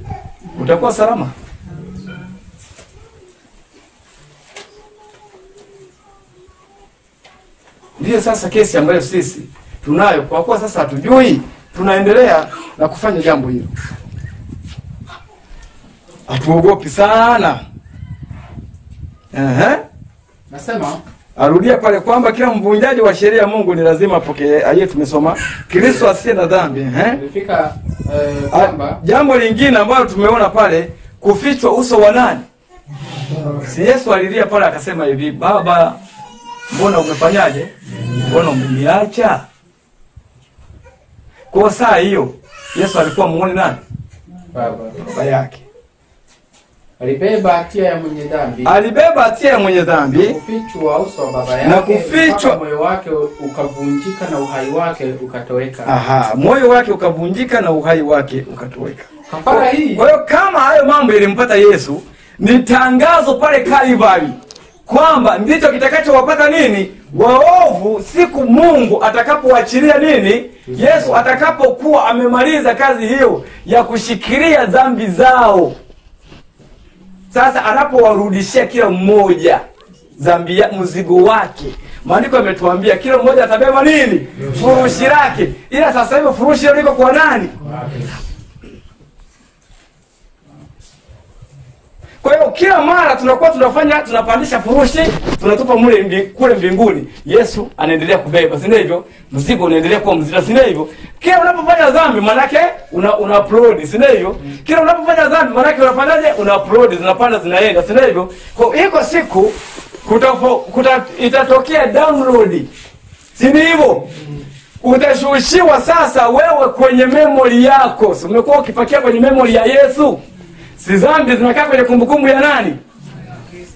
Speaker 1: utakuwa salama? Ndiyo sasa kesi ambayo sisi tunayo, kwa kuwa sasa hatujui, tunaendelea na kufanya jambo hilo. Hatuogopi sana.
Speaker 5: Nasema
Speaker 1: arudia pale kwamba kila mvunjaji wa sheria ya Mungu ni lazima apokee. Aye, tumesoma Kristo asiye na dhambi.
Speaker 5: Nilifika kwamba
Speaker 1: jambo lingine ambalo tumeona pale, kufichwa uso wa nani? Si Yesu alilia pale akasema hivi, Baba, mbona umefanyaje? Mbona umeniacha? Kwa saa hiyo Yesu alikuwa muone nani? Baba yake.
Speaker 5: Alibeba hatia ya mwenye dhambi.
Speaker 1: Alibeba hatia ya mwenye dhambi.
Speaker 5: Kufichwa uso wa baba yake.
Speaker 1: Na kufichwa
Speaker 5: moyo wake ukavunjika na uhai wake ukatoweka.
Speaker 1: Moyo wake ukavunjika na uhai wake ukatoweka.
Speaker 5: Kafara hii.
Speaker 1: Kwa hiyo kama hayo mambo yalimpata Yesu, ni tangazo pale Kalvari kwamba ndicho kitakachowapata nini? Waovu siku Mungu atakapoachilia nini? Yesu atakapokuwa amemaliza kazi hiyo ya kushikilia dhambi zao. Sasa anapowarudishia kila mmoja dhambi ya mzigo wake, maandiko yametuambia kila mmoja atabeba nini? Furushi lake. Ila sasa hivi furushi liko kwa nani? Kwa hiyo kila mara tunakuwa tunapandisha furushi, tunatupa kule mbinguni. Yesu anaendelea kubeba, si ndivyo? Mzigo unaendelea kuwa mzito, si ndivyo? Kila unapofanya dhambi manake una upload, si ndivyo? Kila unapofanya dhambi manake unafanyaje? Una upload, zinapanda zinaenda, si ndivyo? Kwa hiyo siku itatokea download, si ndivyo? Utashushiwa sasa wewe kwenye memory yako. Si umekuwa ukipakia kwenye memory ya Yesu? Si dhambi zinakaa kwenye kumbukumbu ya nani?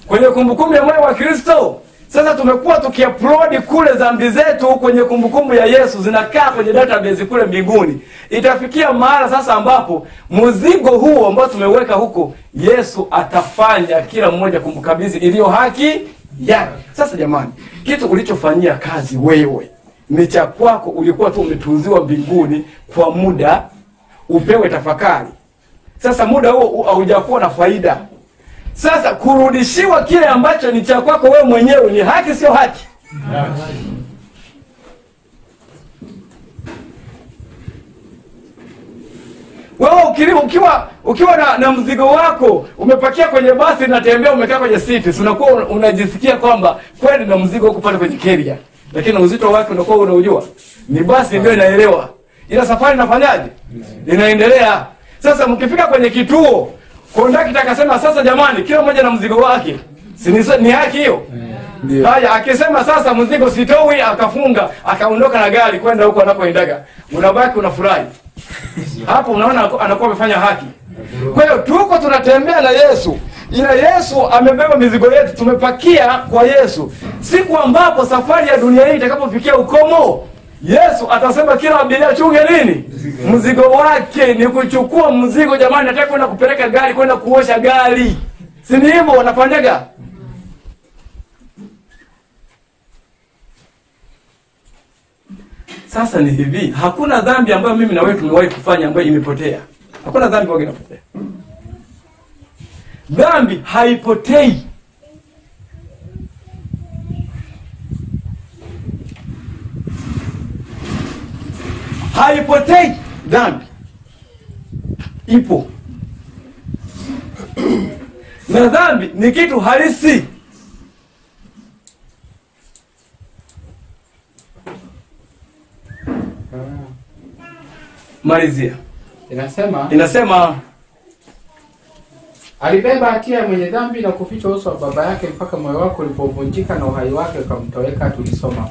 Speaker 1: Kwenye kumbukumbu ya moyo wa Kristo. Sasa tumekuwa tukiupload kule dhambi zetu kwenye kumbukumbu ya Yesu, zinakaa kwenye database kule mbinguni. Itafikia mahali sasa ambapo mzigo huo ambao tumeweka huko, Yesu atafanya kila mmoja kumkabidhi iliyo haki yake. Sasa jamani, kitu ulichofanyia kazi wewe ni cha kwako, ulikuwa tu umetunziwa mbinguni kwa muda upewe tafakari. Sasa muda huo haujakuwa na faida. Sasa kurudishiwa kile ambacho ni cha kwako wewe mwenyewe ni haki, sio haki? Wewe ukiwa na mzigo wako umepakia kwenye basi natembea umekaa kwenye siti, si unakuwa unajisikia kwamba kweli na mzigo uko pale kwenye carrier, lakini uzito wake unakuwa unaujua. Ni basi ndio inaelewa. Ila safari inafanyaje? Inaendelea. Sasa mkifika kwenye kituo, kondakta akasema sasa jamani kila mmoja na mzigo wake. Si ni haki hiyo? Haya, akisema sasa mzigo sitoi, akafunga, akaondoka na gari kwenda huko anakoendaga. Unabaki unafurahi. Hapo unaona anakuwa amefanya haki. Kwa hiyo tuko tunatembea na Yesu. Ila Yesu amebeba mizigo yetu, tumepakia kwa Yesu. Siku ambapo safari ya dunia hii itakapofikia ukomo, Yesu atasema kila abiria chunge nini? Mzigo wake. Ni kuchukua mzigo jamani, nataka kwenda kupeleka gari, kwenda kuosha gari. Si ni hivyo wanafanyaga? Sasa ni hivi, hakuna dhambi ambayo mimi na wewe tumewahi kufanya ambayo imepotea. Hakuna dhambi ambayo inapotea. Dhambi haipotei. Haipotei dhambi. Ipo. Na dhambi ni kitu halisi. Malizia. Inasema
Speaker 5: alibeba hatia ya mwenye dhambi na kuficha uso wa baba yake mpaka moyo wake ulipovunjika na uhai wake ukamtoweka. Tulisoma.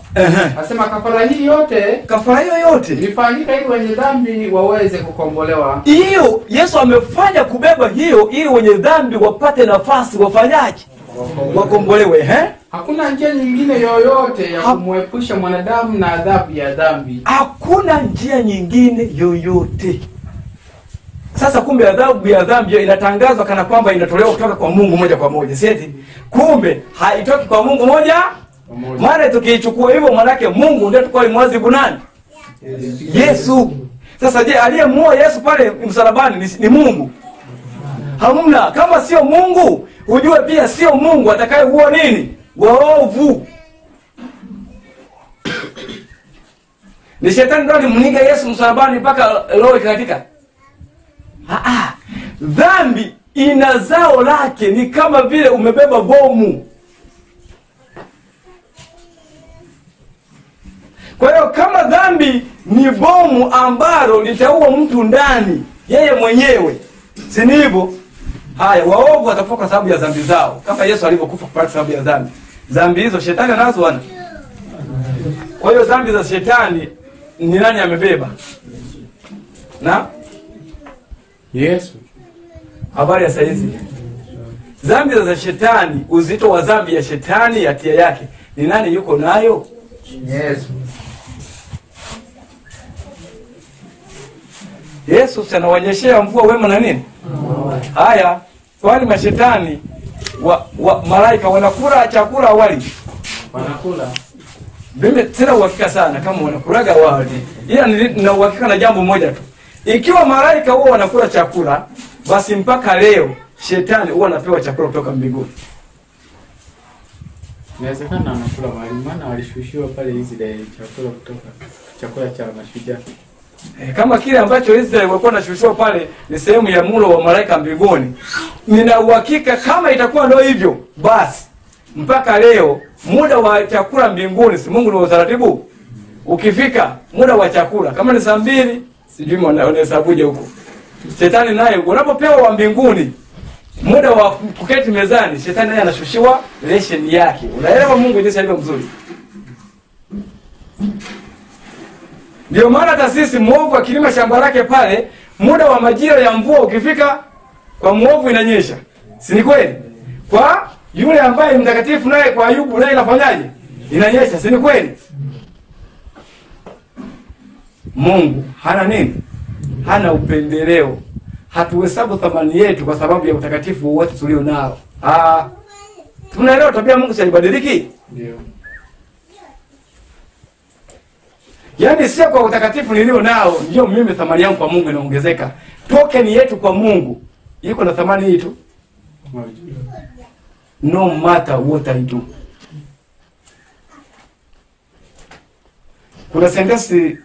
Speaker 5: Anasema kafara hiyo yote ilifanyika ili wenye dhambi waweze kukombolewa.
Speaker 1: Hiyo Yesu amefanya kubeba hiyo ili wenye dhambi wapate nafasi wafanyaje? Wakombolewe,
Speaker 5: Hakuna njia nyingine yoyote ya kumwepusha mwanadamu na adhabu ya dhambi.
Speaker 1: Hakuna njia nyingine yoyote. Sasa kumbe adhabu ya dhambi inatangazwa kana kwamba inatolewa kutoka kwa Mungu moja kwa moja. Sieti? Kumbe haitoki kwa Mungu moja. Maana tukiichukua hivyo manake Mungu ndiye tukao mwazibu nani? Yesu. Sasa je, aliyemuoa Yesu pale msalabani ni Mungu? Hamna. Kama sio Mungu, ujue pia sio Mungu atakayeua nini? Waovu. Ni shetani ndio alimniga Yesu msalabani mpaka roho ikatika. Dhambi ina zao lake, ni kama vile umebeba bomu. Kwa hiyo kama dhambi ni bomu ambalo litaua mtu ndani, yeye mwenyewe, si ni hivyo? Haya, waovu watakufa kwa sababu ya dhambi zao, kama Yesu alivyokufa kwa sababu ya dhambi. Dhambi hizo shetani anazo wana. Kwa hiyo dhambi za shetani ni nani amebeba? Na
Speaker 5: Yesu.
Speaker 1: Habari ya saizi. Dhambi za shetani, uzito wa dhambi ya shetani, hatia yake, ni nani yuko nayo?
Speaker 5: Yesu.
Speaker 1: Yesu anaonyeshea mvua wema na nini? Haya, kwani mashetani malaika wanakula chakula wali?
Speaker 5: Wanakula.
Speaker 1: Mimi sina uhakika sana kama wanakulaga wali. Ila nina uhakika na jambo moja tu. Ikiwa malaika huwa wanakula chakula, basi mpaka leo shetani huwa anapewa chakula kutoka mbinguni.
Speaker 5: Inawezekana anakula wali, maana walishushiwa pale Israeli chakula kutoka chakula cha mashujaa.
Speaker 1: Kama kile ambacho Israeli walikuwa wanashushiwa pale ni sehemu ya mlo wa malaika mbinguni. Nina uhakika kama itakuwa ndio hivyo, basi mpaka leo muda wa chakula mbinguni, si Mungu ndio utaratibu. Ukifika muda wa chakula kama ni saa 2, sijui wanahesabuje huko. Shetani naye unapopewa wa mbinguni muda wa kuketi mezani, shetani naye anashushiwa ration yake. Unaelewa Mungu jinsi alivyo mzuri. Ndio maana hata sisi muovu akilima shamba lake pale, muda wa majira ya mvua ukifika, kwa muovu inanyesha. Si ni kweli? Kwa yule ambaye mtakatifu naye, kwa Ayubu naye inafanyaje? Inanyesha. Si ni kweli? Mungu hana nini? Hana upendeleo. Hatuhesabu thamani yetu kwa sababu ya utakatifu wote tulio nao. Tunaelewa tabia Mungu haibadiliki?
Speaker 5: Ndio.
Speaker 1: Yaani sio kwa utakatifu nilio nao ndio mimi thamani yangu kwa Mungu inaongezeka. Token yetu kwa Mungu iko na thamani hii tu. No matter what I do. Kuna sentensi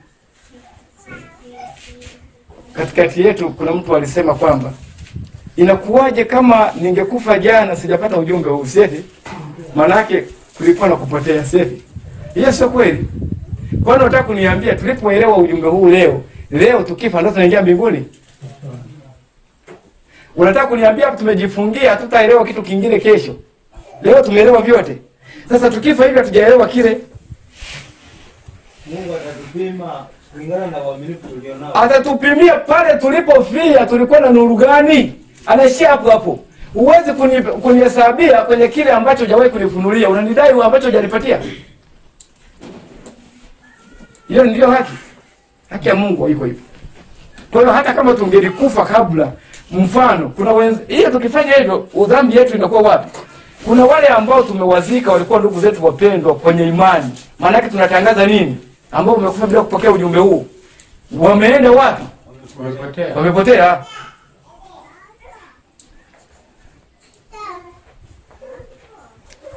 Speaker 1: katikati yetu, kuna mtu alisema kwamba inakuwaje kama ningekufa jana sijapata ujumbe huu, sieti? Maana yake kulikuwa na kupotea, sieti? Hiyo sio kweli. Kwa nini unataka kuniambia tulipoelewa ujumbe huu leo tukifa ndio tunaingia mbinguni? Unataka kuniambia tumejifungia hatutaelewa kitu kingine kesho? Leo tumeelewa vyote. Sasa tukifa hivi hatujaelewa kile.
Speaker 3: Mungu atatupima kulingana na uaminifu tulionao.
Speaker 1: Atatupimia pale tulipofia tulikuwa na nuru gani? Anaishia hapo hapo. Huwezi kunihesabia kwenye kile ambacho hujawahi kunifunulia. Unanidai ambacho hujanipatia. Hiyo ndio haki. Haki ya Mungu iko hivyo. Kwa hiyo hata kama tungelikufa kabla, mfano kuna hiyo tukifanya hivyo udhambi yetu inakuwa wapi? Kuna wale ambao tumewazika walikuwa ndugu zetu wapendwa kwenye imani. Maana yake tunatangaza nini? Ambao wamekufa bila kupokea ujumbe huu. Wameenda wapi?
Speaker 5: Wamepotea.
Speaker 1: Wamepotea.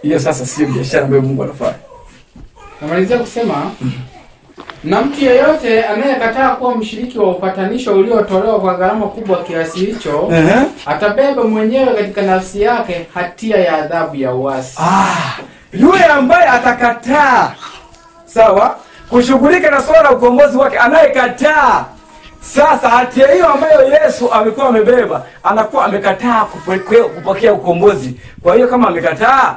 Speaker 1: Hiyo sasa sio biashara ambayo Mungu anafanya.
Speaker 5: Namalizia kusema na mtu yeyote anayekataa kuwa mshiriki wa upatanisho uliotolewa kwa gharama kubwa kiasi hicho, atabeba mwenyewe katika nafsi yake hatia ya adhabu ya uasi.
Speaker 1: Yule ambaye atakataa, sawa, kushughulika na swala la ukombozi wake, anayekataa sasa hatia hiyo ambayo Yesu amekuwa amebeba, anakuwa amekataa kupokea ukombozi. Kwa hiyo kama amekataa,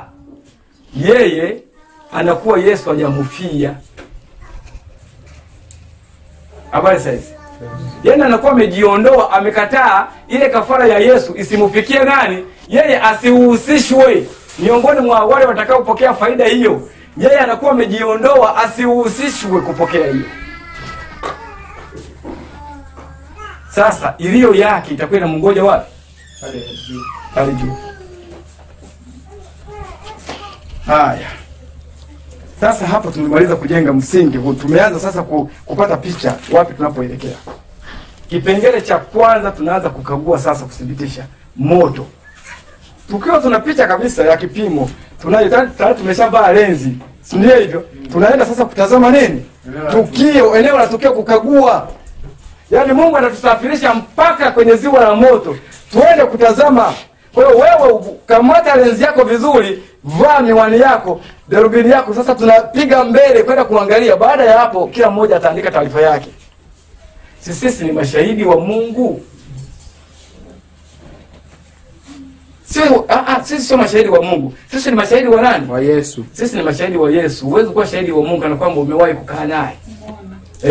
Speaker 1: yeye anakuwa Yesu hajamfia. Habari sasa. Yeye anakuwa amejiondoa, amekataa ile kafara ya Yesu isimufikie nani? Yeye asihusishwe miongoni mwa wale watakaopokea faida hiyo. Yeye anakuwa amejiondoa, asihusishwe kupokea hiyo. Sasa iliyo yake itakuwa inamngoja wapi? Pale juu. Haya. Sasa hapo tumemaliza kujenga msingi huu. Tumeanza sasa kupata picha wapi tunapoelekea. Kipengele cha kwanza tunaanza kukagua sasa, kuthibitisha moto. Tukiwa tuna picha kabisa ya kipimo, tayari tumeshavaa lenzi. Ndio hivyo. Tunaenda sasa kutazama nini? Tukio, eneo la tukio, kukagua. Yaani Mungu anatusafirisha mpaka kwenye ziwa la moto. Tuende kutazama. Kwa hiyo wewe kamata lenzi yako vizuri, vaa miwani yako, darubini yako, sasa tunapiga mbele kwenda kuangalia. Baada ya hapo kila mmoja ataandika taarifa yake. Sisi ni mashahidi wa Mungu. Sisi sio mashahidi wa Mungu. Sisi ni mashahidi wa nani?
Speaker 5: Wa Yesu.
Speaker 1: Sisi ni mashahidi wa Yesu. Huwezi kuwa shahidi wa Mungu kana kwamba umewahi kukaa naye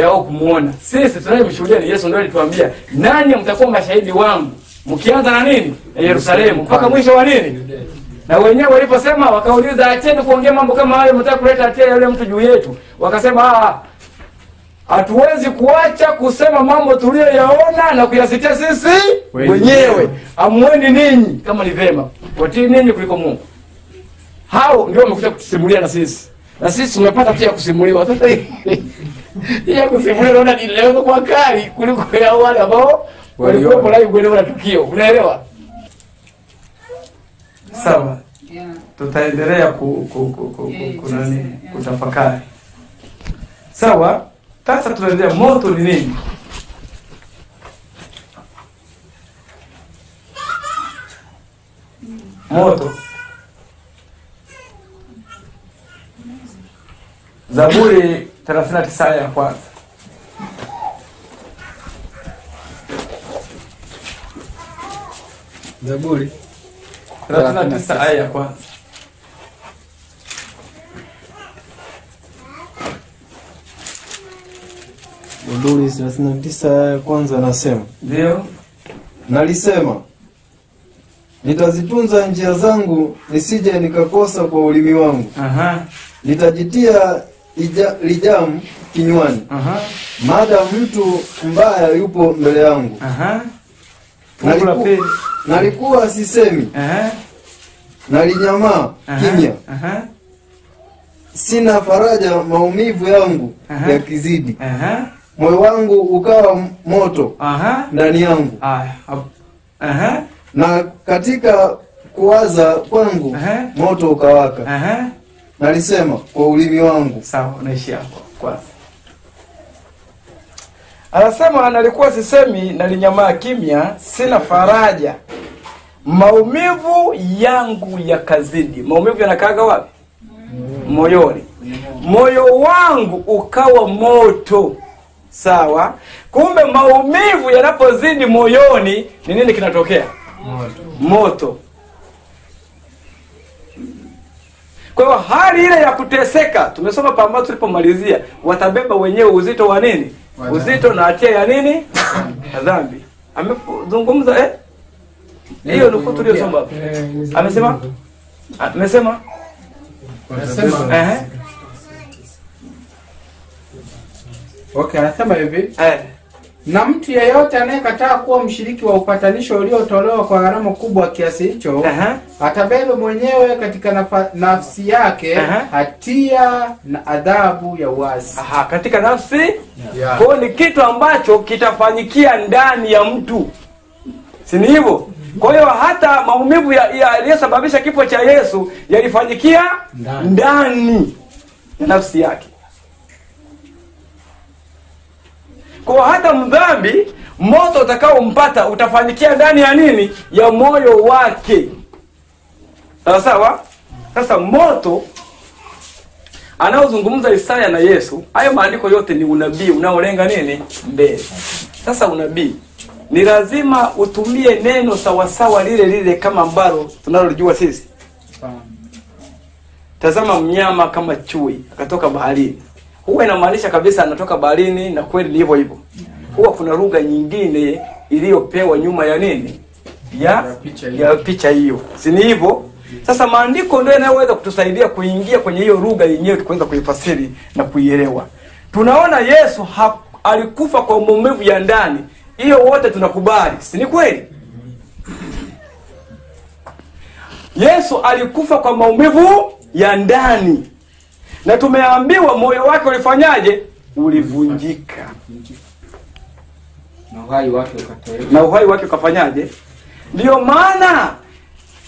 Speaker 1: au kumuona. Sisi tunayemshuhudia ni Yesu, ndio alituambia, "Nani mtakuwa mashahidi wangu? Mkianza na nini? Yerusalemu mpaka mwisho wa nini?" Na wenyewe waliposema, wakauliza, "Acheni kuongea mambo kama hayo, mtaka kuleta hatia yule mtu juu yetu." Wakasema, hatuwezi kuacha kusema mambo tuliyoyaona na kuyasikia sisi wenyewe. Amueni ninyi kama ni vema. Watii ninyi kuliko Mungu. Hao ndio wamekuja kutusimulia na sisi. Na sisi tumepata pia kusimuliwa. Sasa hiyo kusimuliwa na leo kwa kali kuliko ya wale ambao walikuwa live kuelewa tukio. Unaelewa? Sawa. Tutaendelea kutafakari. Sawa? Sasa tunaendelea, moto ni nini? Moto. Zaburi 39 ya kwanza.
Speaker 2: Zaburi
Speaker 1: 39 aya ya kwanza.
Speaker 2: Zaburi 39 ya kwanza anasema,
Speaker 1: Ndio.
Speaker 2: "Nalisema, nitazitunza njia zangu nisije nikakosa kwa ulimi wangu. Nitajitia lijamu kinywani. Maada mtu mbaya yupo mbele yangu. Nalikuwa sisemi. Nalinyamaa kimya. Sina faraja maumivu yangu yakizidi. Moyo wangu ukawa moto ndani yangu. Na katika kuwaza kwangu moto ukawaka. Nalisema kwa ulimi wangu.
Speaker 1: Sawa, unaishi hapo kwanza. Anasema nalikuwa sisemi, nalinyamaa kimya, sina faraja. Maumivu yangu yakazidi. Maumivu yanakaaga wapi? Moyoni. Moyo wangu ukawa moto. Sawa? Kumbe maumivu yanapozidi moyoni, ni nini kinatokea? Moto. Kwa hiyo hali ile ya kuteseka, tumesoma pambano tulipomalizia, watabeba wenyewe uzito wa nini? Uzito na hatia ya nini? Dhambi. Amezungumza hiyo nukuu tuliyosoma. Amesema? Amesema?
Speaker 5: Okay, anasema hivi. Na mtu yeyote anayekataa kuwa mshiriki wa upatanisho uliotolewa kwa gharama kubwa kiasi hicho, atabeba mwenyewe katika nafsi yake hatia na adhabu ya uasi.
Speaker 1: Katika nafsi? Kwa ni kitu ambacho kitafanyikia ndani ya mtu. Si ni hivyo? Kwa hiyo hata maumivu yaliyosababisha kifo cha Yesu yalifanyikia ndani ya nafsi yake. Kwa hata mdhambi, moto utakaompata utafanyikia ndani ya nini? Ya moyo wake. Sawa sawa? Sasa moto anaozungumza Isaya na Yesu, hayo maandiko yote ni unabii unaolenga nini? Mbele. Sasa unabii ni lazima utumie neno sawasawa lile kama ambalo tunalojua sisi. Tazama mnyama kama chui akatoka baharini. Huwa inamaanisha kabisa anatoka baharini, na kweli ni hivyo hivyo. Huwa kuna lugha nyingine iliyopewa nyuma ya nini? Ya picha hiyo. Si ni hivyo? Sasa maandiko ndio yanayoweza kutusaidia kuingia kwenye hiyo lugha yenyewe tukianza kuifasiri na kuielewa. Tunaona Yesu alikufa kwa maumivu ya ndani. Hiyo wote tunakubali. Si ni kweli? Yesu alikufa kwa maumivu ya ndani. Na tumeambiwa moyo wake ulifanyaje? Ulivunjika. Na uhai wake ukafanyaje? Ndio maana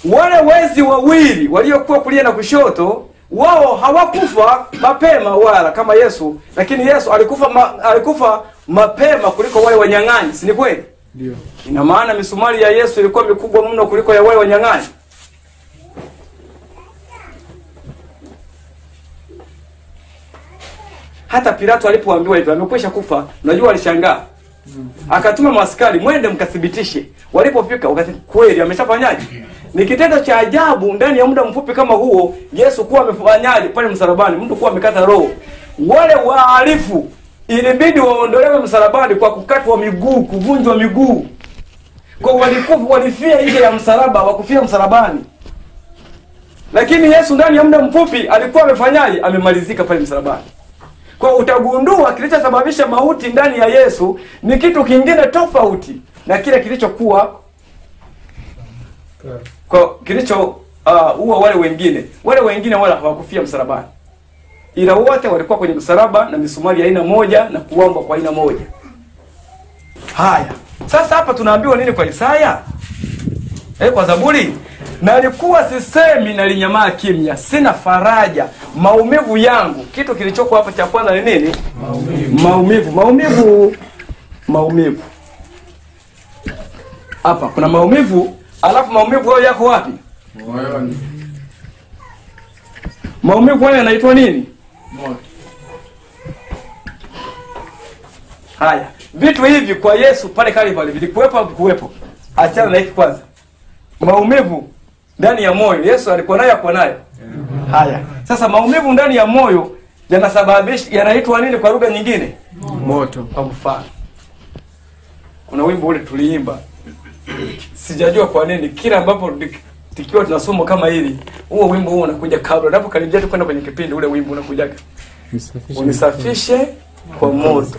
Speaker 1: wale wezi wawili waliokuwa kulia na kushoto, wao hawakufa mapema wala kama Yesu, lakini Yesu alikufa mapema kuliko wale wanyang'anyi. Si ni kweli?
Speaker 5: Ndio.
Speaker 1: Ina maana misumari ya Yesu ilikuwa mikubwa mno kuliko ya wale wanyang'anyi. Hata Pilato alipoambiwa hivyo amekwisha kufa, unajua alishangaa. Akatuma maaskari, mwende mkathibitishe. Walipofika wakati kweli ameshafanyaje? Ni kitendo cha ajabu ndani ya muda mfupi kama huo Yesu kuwa amefanyaje pale msalabani, mtu kuwa amekata roho. Wale wahalifu ilibidi waondolewe msalabani kwa kukatwa miguu, kuvunjwa miguu. Kwa walifia nje ya msalaba, wakufia msalabani. Lakini Yesu ndani ya muda mfupi alikuwa amefanyaje? Amemalizika pale msalabani. Kwa utagundua kilichosababisha mauti ndani ya Yesu ni kitu kingine tofauti na kile kilichokuwa kwa huwa wale wengine. Wale wengine wala hawakufia msalabani. Ila wote walikuwa kwenye msalaba na misumari ya aina moja na kuomba kwa aina moja. Haya. Sasa hapa tunaambiwa nini kwa Isaya? Kwa Zaburi, nalikuwa sisemi, nalinyamaa kimya, sina faraja, maumivu yangu. Kitu kilichoko hapa cha kwanza ni nini? Maumivu. Hapa kuna maumivu, alafu maumivu hayo yako wapi?
Speaker 5: Moyoni.
Speaker 1: Maumivu hayo yanaitwa nini?
Speaker 5: Moto.
Speaker 1: Haya, vitu hivi kwa Yesu pale Kalvari vilikuwepo. Achana na hiki kwanza. Maumivu ndani ya moyo, Yesu alikuwa nayo. Haya. Sasa maumivu ndani ya moyo yanasababisha, yanaitwa nini kwa lugha nyingine?
Speaker 5: Moto.
Speaker 1: Kwa mfano, kuna wimbo ule tuliimba. Sijajua kwa nini kila ambapo tikiwa tunasoma kama hili, huo wimbo huo unakuja kabla. Unapokaribia tu kwenda kwenye kipindi, ule wimbo unakuja. Unisafishe kwa moto.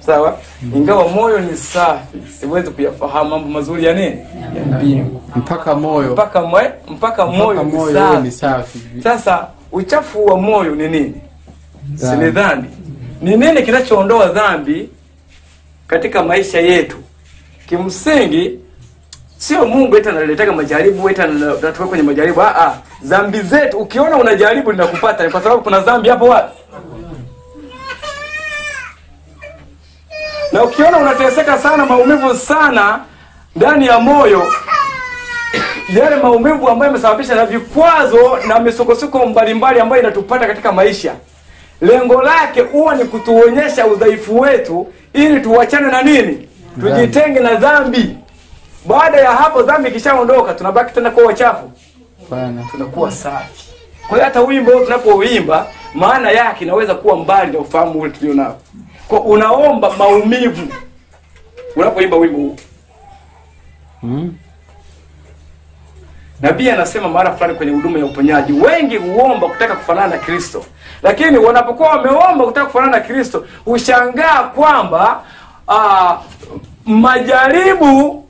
Speaker 1: Sawa? Ingawa moyo ni safi, siwezi kuyafahamu mambo mazuri ya nini? Ya mbingu.
Speaker 5: Mpaka moyo.
Speaker 1: Mpaka moyo ni safi. Sasa uchafu wa moyo ni nini? Si ni dhambi. Ni nini kinachoondoa dhambi katika maisha yetu? Kimsingi Sio Mungu eti analetaka majaribu, eti anatuweka kwenye majaribu. Dhambi zetu, ukiona unajaribu linakupata ni kwa sababu kuna dhambi hapo wapi? Na ukiona unateseka sana, maumivu sana ndani ya moyo, yale maumivu ambayo yamesababisha na vikwazo na misukosuko mbalimbali ambayo inatupata katika maisha, lengo lake huwa ni kutuonyesha udhaifu wetu ili tuachane na nini? Tujitenge na dhambi. Baada ya hapo dhambi kishaondoka, tunabaki tena kwa wachafu?
Speaker 5: Bwana,
Speaker 1: tunakuwa safi. Kwa hiyo hata wimbo tunapouimba maana yake inaweza kuwa mbali na ufahamu ule tulionao. Kwa unaomba maumivu unapoimba wimbo huu. Nabii anasema mara fulani kwenye huduma ya uponyaji, wengi huomba kutaka kufanana na Kristo. Lakini wanapokuwa wameomba kutaka kufanana na Kristo, ushangaa kwamba majaribu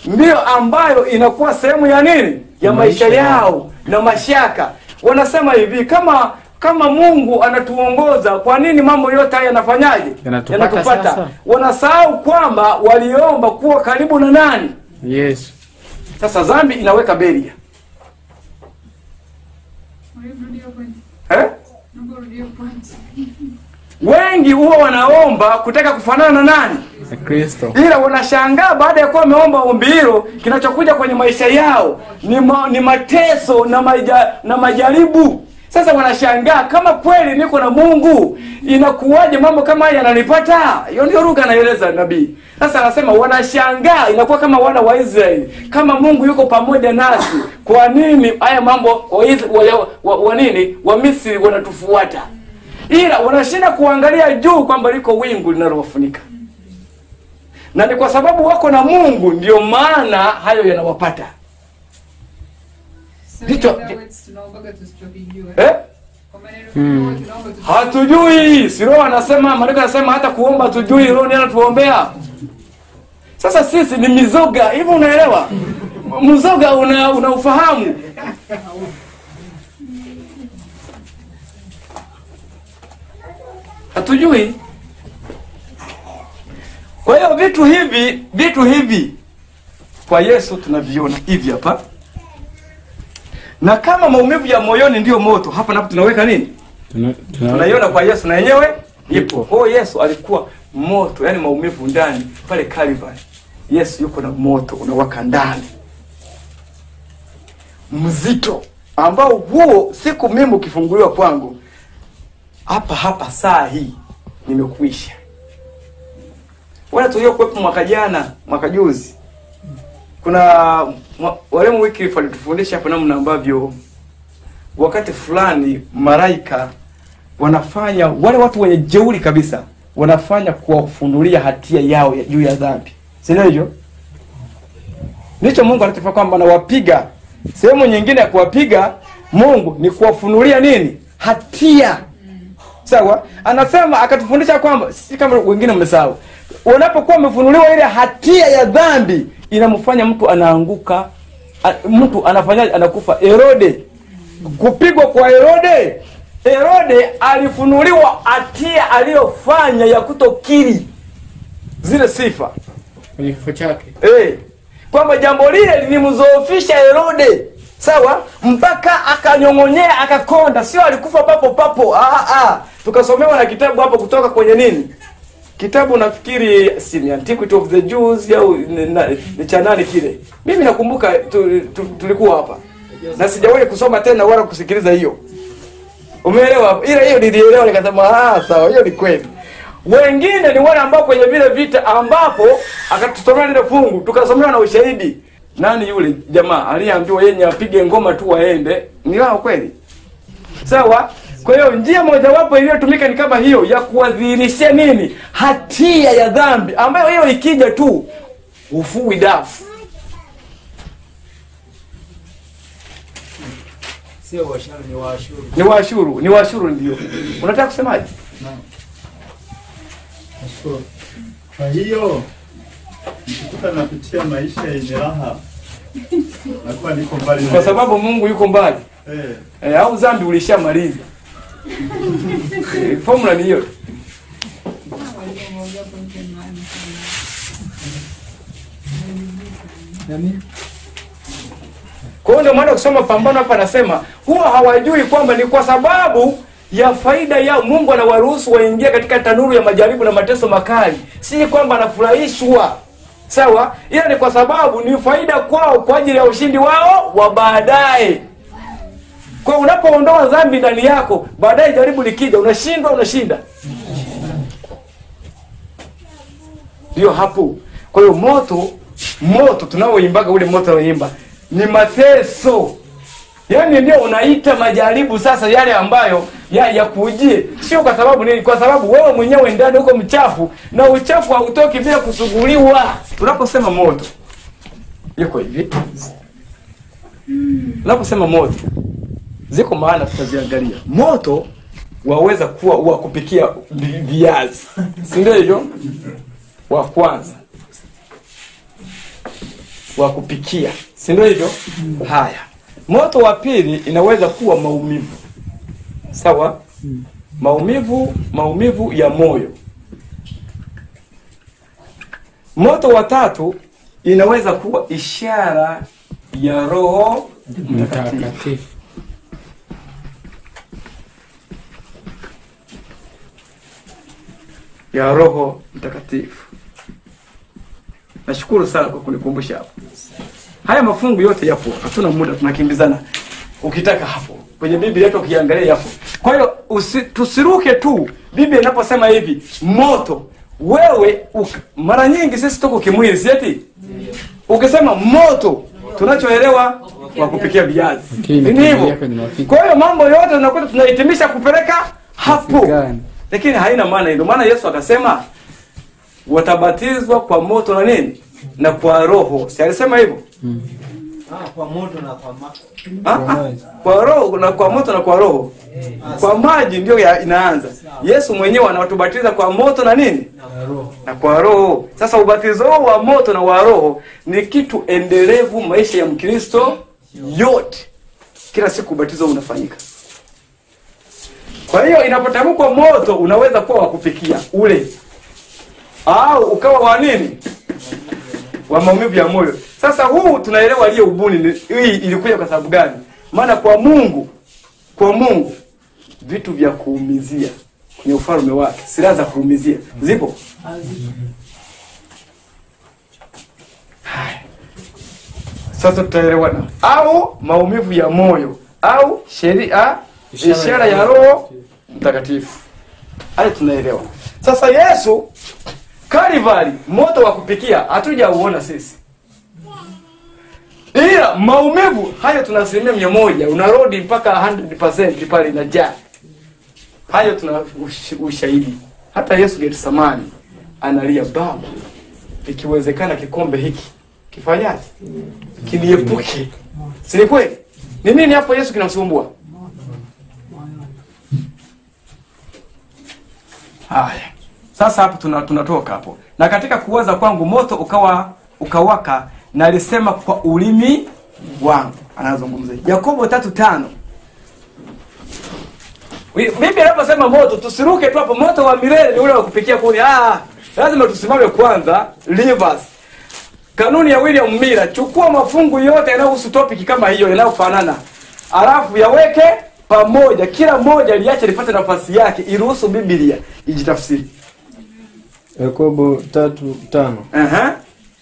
Speaker 1: ndio ambayo inakuwa sehemu ya nini? Ya maisha yao na mashaka. Wanasema hivi, kama Mungu anatuongoza, kwa nini mambo yote haya yanafanyaje? Yanatupata. Wanasahau kwamba waliomba kuwa karibu na nani?
Speaker 5: Yesu.
Speaker 1: Sasa dhambi inaweka beria. Wengi huwa wanaomba kutaka kufanana na nani?
Speaker 5: Na Kristo.
Speaker 1: Ila wanashangaa baada ya kuwa wameomba ombi hilo, kinachokuja kwenye maisha yao ni mateso na majaribu. Sasa wanashangaa, kama kweli niko na Mungu, inakuwaje mambo kama haya yananipata? Hiyo ndio lugha anaeleza nabii. Sasa anasema wanashangaa, inakuwa kama wana wa Israeli, kama Mungu yuko pamoja nasi, kwa nini haya mambo wa Misri wanatufuata? Ila wanashinda kuangalia juu kwamba liko wingu linalowafunika. Na ni kwa sababu wako na Mungu ndio maana hayo yanawapata. Hatujui. Si Roho anasema, malaika anasema hata kuomba hatujui, Roho ndiye anatuombea. Sasa sisi ni mizoga, hivyo unaelewa? Mzoga unaufahamu. Hatujui. Kwa hiyo vitu hivi kwa Yesu tunaviona hivi hapa. Na kama maumivu ya moyoni ndio moto, hapa napo tunaweka nini? Tunaiona kwa Yesu na yenyewe ipo. Kwa Yesu alikuwa moto, yani maumivu ndani pale Calvary. Yesu yuko na moto unawaka ndani. Mzito ambao huo siku mimi ukifunguliwa kwangu, hapa saa hii nimekuisha. Wala tuliokuwepo mwaka jana, mwaka juzi, kuna walimu wiki walitufundisha hapo namna ambavyo wakati fulani malaika wanafanya, wale watu wenye jeuri kabisa wanafanya kuwafunulia hatia yao juu ya dhambi. Sio hivyo? Ndicho Mungu anataka kwamba anawapiga. Sehemu nyingine ya kuwapiga Mungu ni kuwafunulia nini? Hatia. Sawa? Anasema akatufundisha kwamba si kama wengine mmesahau. Unapokuwa umefunuliwa ile hatia ya dhambi, inamfanya mtu anaanguka, mtu anafanyaje? Anakufa. Herode, kupigwa kwa Herode alifunuliwa hatia aliyofanya ya kutokiri zile sifa
Speaker 5: kwenye kifo chake.
Speaker 1: Kwamba jambo lile lilimzoofisha Herode. Sawa? Mpaka akanyong'onyea, akakonda. Sio alikufa papo. Tukasomewa na kitabu hapo kutoka kwenye nini? Kitabu nafikiri si Antiquity of the Jews au ni cha nani kile. Mimi nakumbuka tulikuwa hapa. Na sijawahi kusoma tena wala kusikiliza hiyo. Umeelewa? Ile hiyo nilielewa, nikasema sawa, hiyo ni kweli. Wengine ni wale ambao kwenye vile vita ambapo akatusomea ile fungu, tukasomewa na ushahidi. Nani yule jamaa aliyeambiwa yeye apige ngoma tu waende? Ni wao kweli? Sawa? Kwa hiyo njia mojawapo iliyotumika ni kama hiyo ya kuadhirisha nini? Hatia ya dhambi, ambayo hiyo ikija tu ufui dafu.
Speaker 3: Sio Waashuru, ni Waashuru.
Speaker 1: Ni Waashuru ndio. Unataka kusemaje?
Speaker 6: Ashuru. Kwa hiyo nikikuta napitia maisha yenye raha, nakuwa niko mbali na
Speaker 1: kwa sababu Mungu yuko mbali. Au dhambi ulishamaliza. Formula ni hiyo. Kwa hiyo ndio maana kusoma Pambano hapa anasema huwa hawajui kwamba ni kwa sababu ya faida yao Mungu anawaruhusu waingie katika tanuru ya majaribu na mateso makali. Si kwamba anafurahishwa. Sawa? Ila ni kwa sababu ni faida kwao kwa ajili ya ushindi wao wa baadaye. Kwa unapoondoa dhambi ndani yako, baadaye jaribu likija unashinda. Ndio hapo. Kwa hiyo moto tunaoimbaga ule moto unaoimba ni mateso. Yaani ndio unaita majaribu sasa yale ambayo yakujie. Sio kwa sababu nini? Kwa sababu wewe mwenyewe ndani uko mchafu na uchafu hautoki bila kusuguliwa. Tunaposema moto yuko hivi. Tunaposema moto ziko maana tutaziangalia. Moto waweza kuwa wa kupikia viazi. Si ndio hivyo? Wa kwanza wa kupikia. Si ndio hivyo? Haya. Moto wa pili inaweza kuwa maumivu. Sawa? Maumivu ya moyo. Moto wa tatu inaweza kuwa ishara ya Roho Mtakatifu. Ya Roho Mtakatifu. Nashukuru sana kwa kunikumbusha hapo. Haya mafungu yote yapo. Hatuna muda, tunakimbizana. Ukitaka hapo kwenye Biblia yetu ukiangalia hapo. Kwa hiyo tusiruke tu. Biblia inaposema hivi, moto, wewe mara nyingi sisi tuko kimwili, si eti? Ukisema moto, tunachoelewa wa kupikia viazi. Ni hivyo. Kwa hiyo mambo yote tunakuta tunahitimisha kupeleka hapo. Lakini haina maana. Ndio maana Yesu akasema watabatizwa kwa moto na nini? Na kwa Roho. Si alisema hivyo?
Speaker 3: Kwa moto na kwa maji.
Speaker 1: Kwa Roho na kwa moto na kwa Roho. Kwa maji ndio inaanza. Yesu mwenyewe anawatubatiza kwa moto na nini?
Speaker 3: Na Roho.
Speaker 1: Na kwa Roho. Sasa ubatizo wa moto na wa Roho ni kitu endelevu maisha ya Mkristo yote. Kila siku ubatizo unafanyika. Kwa hiyo inapotamkwa moto unaweza kuwa wa kupikia ule. Au ukawa wa nini? Wa maumivu ya moyo. Sasa huu tunaelewa aliye ubuni hii ilikuja kwa sababu gani? Maana kwa Mungu vitu vya kuumizia kwenye ufalme wake, silaha za kuumizia zipo. Sasa tutaelewana. Au maumivu ya moyo au ishara ya Roho Mtakatifu. Hali tunaelewa. Sasa Yesu Kalvari, moto wa kupikia hatujauona sisi. Ila maumivu hayo tuna 100%, unarudi mpaka 100% pale inajaa. Hayo tuna ushahidi. Hata Yesu Getsemani analia, Baba, ikiwezekana kikombe hiki kifanyaje? Kiniepuke. Si ni kweli? Ni nini hapo Yesu kinamsumbua? Haya. Sasa hapo tunatoka hapo. Na katika kuwaza kwangu moto ukawaka na alisema kwa ulimi wangu. Anazungumza. Yakobo 3:5. Biblia inaposema moto tusiruke tu hapo, moto wa milele ni ule wa kupikia kuni. Lazima tusimame kwanza reverse. Kanuni ya William Miller, chukua mafungu yote yanayohusu topic kama hiyo yanayofanana. Alafu yaweke pamoja, kila moja liache lipate nafasi yake, iruhusu Biblia ijitafsiri.
Speaker 2: Yakobo 3:5.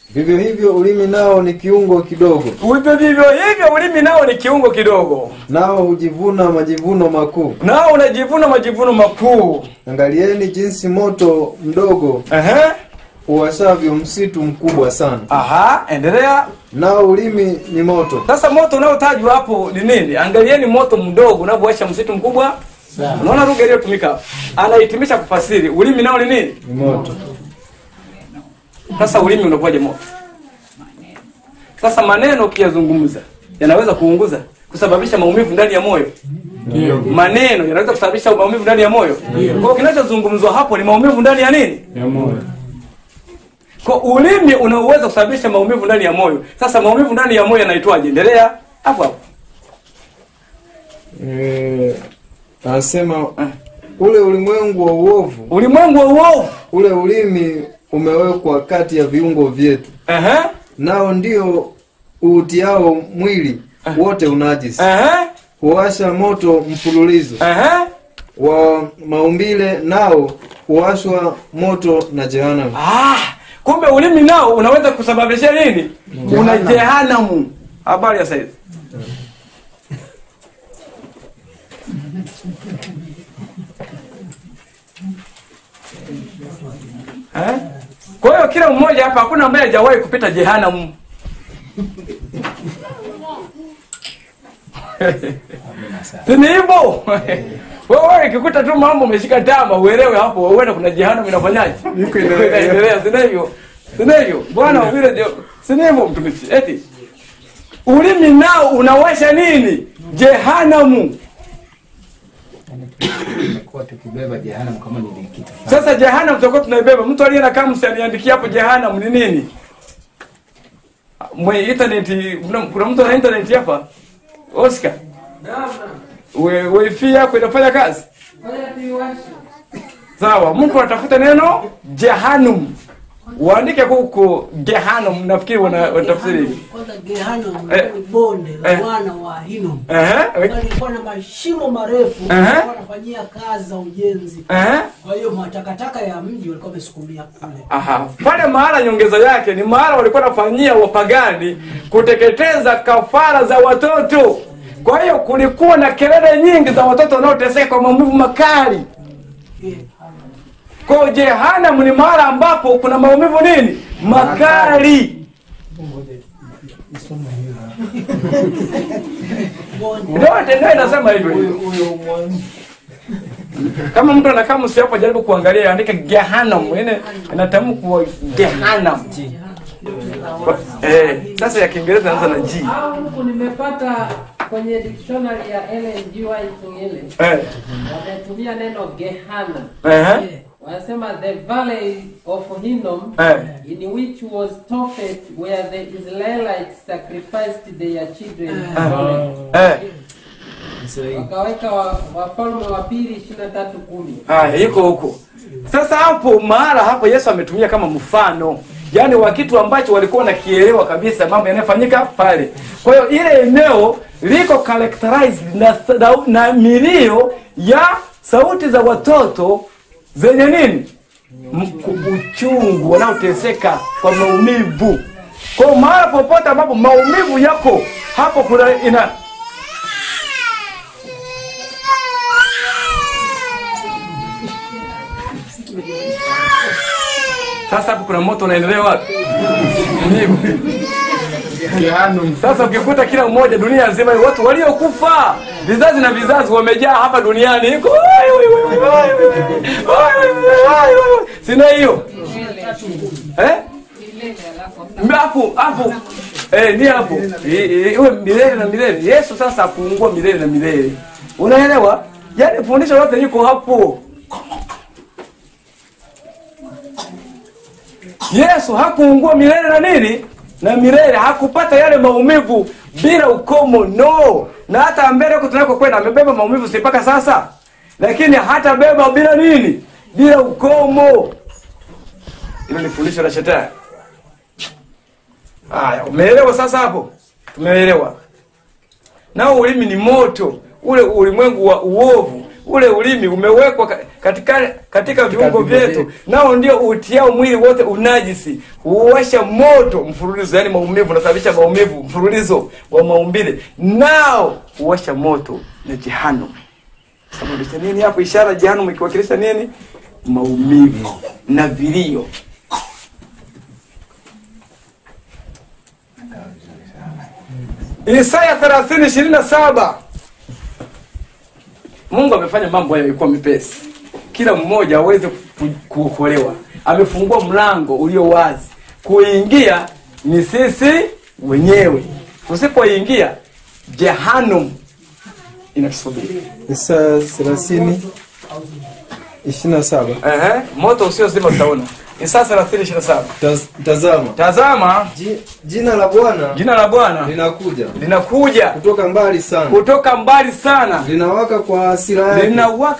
Speaker 2: Vivyo hivyo ulimi nao ni kiungo kidogo.
Speaker 1: Vivyo hivyo ulimi nao ni kiungo kidogo.
Speaker 2: Nao hujivuna majivuno makuu.
Speaker 1: Nao unajivuna majivuno makuu.
Speaker 2: Angalieni jinsi moto mdogo uwashavyo msitu mkubwa sana.
Speaker 1: Endelea.
Speaker 2: Nao ulimi ni moto.
Speaker 1: Sasa moto unaotajwa hapo ni nini? Angalieni moto mdogo unavyowasha msitu mkubwa. Unaona lugha iliyotumika hapo. Anahitimisha kufasiri ulimi nao ni nini?
Speaker 2: Ni moto.
Speaker 1: Sasa ulimi unakuwaje moto? Sasa maneno ukiyazungumza yanaweza kuunguza, kusababisha maumivu ndani ya moyo.
Speaker 5: Ndio.
Speaker 1: Maneno yanaweza kusababisha maumivu ndani ya moyo. Kwa hiyo kinachozungumzwa hapo ni maumivu ndani ya nini?
Speaker 5: Ya moyo.
Speaker 1: Kwa ulimi unaweza kusababisha maumivu ndani ya moyo. Sasa maumivu ndani ya moyo yanaitwaje? Endelea hapo.
Speaker 2: Anasema ule ulimwengu wa uovu.
Speaker 1: Ulimwengu wa uovu.
Speaker 2: Ule ulimi umewekwa kati ya viungo vyetu. Nao ndio uutiao mwili wote unajisi. Huwasha moto mfululizo. Wa maumbile nao huwashwa moto na jehanamu.
Speaker 1: Kumbe ulimi nao unaweza kusababisha nini? Una jehanamu. Habari ya sasa. Kwa hiyo kila mmoja hapa hakuna ambaye hajawahi kupita jehanamu. Ni hivyo. Wewe ukikuta tu mambo umeshika tama uelewe hapo uende kuna jehanamu inafanyaje? Yuko inaendelea sivyo? Sivyo? Bwana vile ndio sivyo mtumishi. Eti ulimi nao unawasha nini? Jehanamu.
Speaker 7: Kwa tukibeba jehanamu kama ni kitu.
Speaker 1: Sasa jehanamu tutakuwa tunaibeba. Mtu aliye na kama msaniandikia hapo jehanamu ni nini? Mwe internet kuna mtu ana internet hapa? Oscar. Wifi yako inafanya kazi? Sawa, mtu atafuta neno Jehannam. Waandike huko Jehannam, nafikiri wanatafsiri.
Speaker 4: Kwanza Jehannam ni bonde la wana wa Hinnom. Walikuwa na mashimo marefu, wanafanyia kazi za ujenzi. Kwa hiyo matakataka ya mji walikuwa wamesukumia kule.
Speaker 1: Pale mahala nyongeza yake ni mahala walikuwa wanafanyia wapagani kuteketeza kafara za watoto. Kwa hiyo kulikuwa na kelele nyingi za watoto wanaoteseka kwa maumivu makali. Kwa Jehanamu ni mahali ambapo kuna maumivu nini? Makali. Ndio inasema hivyo. Kama mtu anakaa msiapo jaribu kuangalia andika Jehanamu, inatamkwa Jehanamu. Sasa ya Kiingereza inaanza na G.
Speaker 8: Huko nimepata kwenye dictionary ya Ellen G. White Ngele. Wametumia neno Gehenna. Wanasema the valley of Hinnom in which was Tophet where the Israelites sacrificed their children. Wakaweka Wafalme wa Pili 23:10.
Speaker 1: Iko huko. Sasa hapo mahala hapo Yesu ametumia kama mfano. Yaani wa kitu ambacho walikuwa nakielewa kabisa mambo yanayofanyika pale. Kwa hiyo ile eneo liko characterized na milio ya sauti za watoto zenye nini? Uchungu, wanaoteseka kwa maumivu. Kwa maana popote ambapo maumivu yako hapo kuna ina sasa hapo kuna moto unaendelea wapi? Sasa ukikuta kila mmoja dunia nzima watu waliokufa vizazi na vizazi wamejaa hapa duniani iko sina hiyo hapo ni hapo iwe milele na milele. Yesu sasa akuungua milele na milele, unaelewa? Yaani fundisho lote liko hapo. Yesu hakuungua milele na nini? Na milele. Hakupata yale maumivu bila ukomo, no. Na hata mbele huko tunakokwenda amebeba maumivu si mpaka sasa. Lakini hata beba bila nini? Bila ukomo. Hilo ni fundisho la shetani. Umeelewa sasa hapo? Tumeelewa. Nao ulimi ni moto, ule ulimwengu wa uovu. Ule ulimi umewekwa katika viungo vyetu, nao ndio utiao mwili wote unajisi. Huwasha moto mfululizo, yani maumivu, unasababisha maumivu mfululizo wa maumbile. Nao huwasha moto na jehanamu. Sababisha nini hapo? Ishara jehanamu ikiwakilisha nini? Maumivu na vilio. Isaya 30:27. Mungu amefanya mambo hayo yalikuwa mepesi. Kila mmoja aweze kuokolewa. Amefungua mlango ulio wazi. Kuingia ni sisi wenyewe. Tusipoingia jehanamu inatusubiri.
Speaker 2: Isaya 30:27.
Speaker 1: Moto usio zima utaona. Isaya 30:27.
Speaker 2: Tazama, jina la Bwana linakuja kutoka mbali sana, linawaka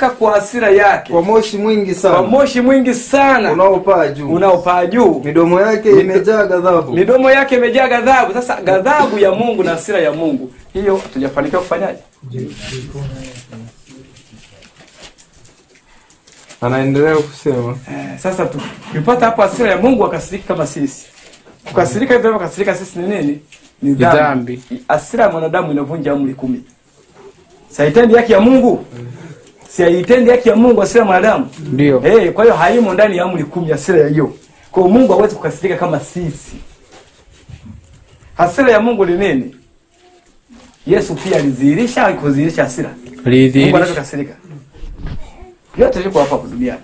Speaker 2: kwa hasira yake, kwa moshi mwingi sana unaopaa juu, midomo yake imejaa ghadhabu. Sasa ghadhabu ya Mungu na hasira ya Mungu, hiyo hatujafanikiwa kufanyaje? Anaendelea kusema
Speaker 1: sasa tukipata hapo hasira ya Mungu akasirika kama sisi. Kukasirika hivyo akasirika sisi ni nini? Ni dhambi. Hasira ya mwanadamu inavunja amri 10. Si haitendi haki ya Mungu? Si haitendi haki ya Mungu hasira ya mwanadamu?
Speaker 5: Ndio.
Speaker 1: Kwa hiyo haimo ndani ya amri 10 hasira ya hiyo. Kwa hiyo Mungu hawezi kukasirika kama sisi. Hasira ya Mungu ni nini? Yesu pia alidhihirisha au kudhihirisha hasira? Mungu anakasirika. Yote yuko hapa duniani.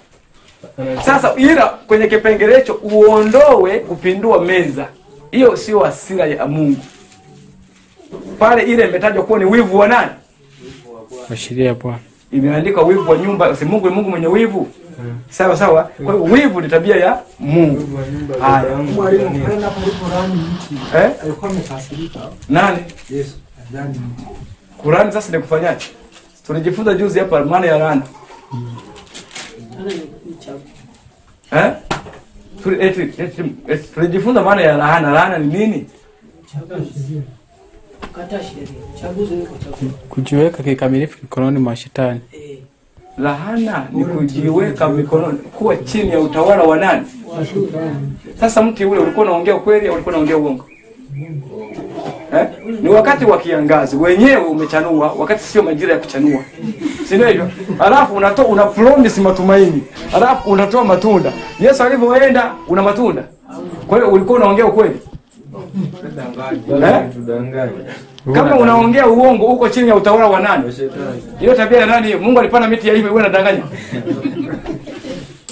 Speaker 1: Sasa ila kwenye kipengele hicho uondoe kupindua meza. Hiyo sio hasira ya Mungu. Pale ile imetajwa kuwa ni wivu wa nani?
Speaker 5: Washiria ya Bwana.
Speaker 1: Imeandikwa wivu wa nyumba, si Mungu ni Mungu mwenye wivu. Sawa sawa. Kwa hiyo wivu ni tabia ya Mungu. Haya.
Speaker 4: Mwalimu kwenda paliporani mti. Alikuwa amekasirika.
Speaker 1: Nani?
Speaker 4: Yesu. Ndani mti.
Speaker 1: Qur'ani sasa ni kufanyaje? Tulijifunza juzi hapa maana ya laana. Tulijifunza maana ya laana. Laana ni nini?
Speaker 5: Kujiweka kikamilifu mikononi mwa shetani.
Speaker 1: Laana ni kujiweka mikononi, kuwa chini ya utawala wa nani? Sasa mti ule ulikuwa unaongea ukweli au ulikuwa unaongea uongo? Ni wakati wa kiangazi, wenyewe umechanua, wakati sio majira ya kuchanua. Si ndio hivyo? Alafu una promise matumaini. Alafu unatoa matunda. Yesu alipoenda una matunda. Kwa hiyo ulikuwa unaongea ukweli? Kama unaongea uongo uko chini ya utawala wa nani? Hiyo tabia ya nani hiyo? Mungu alipanda miti ya hivi wewe unadanganya.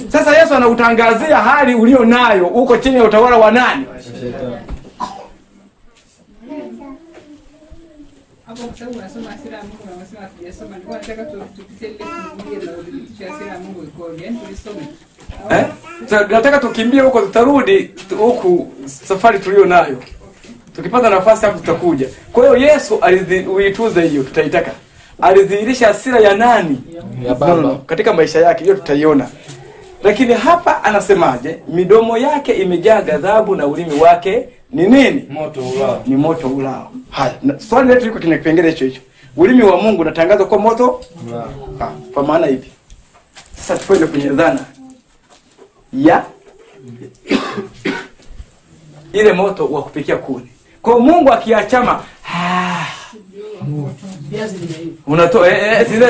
Speaker 1: Sasa Yesu anautangazia hali ulio nayo uko chini ya utawala wa nani?
Speaker 9: Hapo kwa sababu unasoma hasira ya Mungu na unasema tujasoma, nilikuwa nataka tupitie ile kingine na udhibitisho wa hasira ya Mungu iko gani tulisome.
Speaker 1: Nataka tukimbie huko tutarudi huku safari tulio nayo. Tukipata nafasi hapo tutakuja. Kwa hiyo Yesu aliituza hiyo tutaitaka. Alidhihirisha hasira ya nani?
Speaker 5: Ya Baba.
Speaker 1: Katika maisha yake hiyo tutaiona. Lakini hapa anasemaje? Midomo yake imejaa ghadhabu na ulimi wake ni nini?
Speaker 2: Moto ulao.
Speaker 1: Ni moto ulao. Haya, swali letu liko kwenye kipengele hicho. Ulimi wa Mungu unatangazwa kwa moto ulao. Kwa maana hivi. Sasa tuende kwenye dhana ya ile moto wa kupikia kuni. Kwa Mungu akiachama unatoa sio?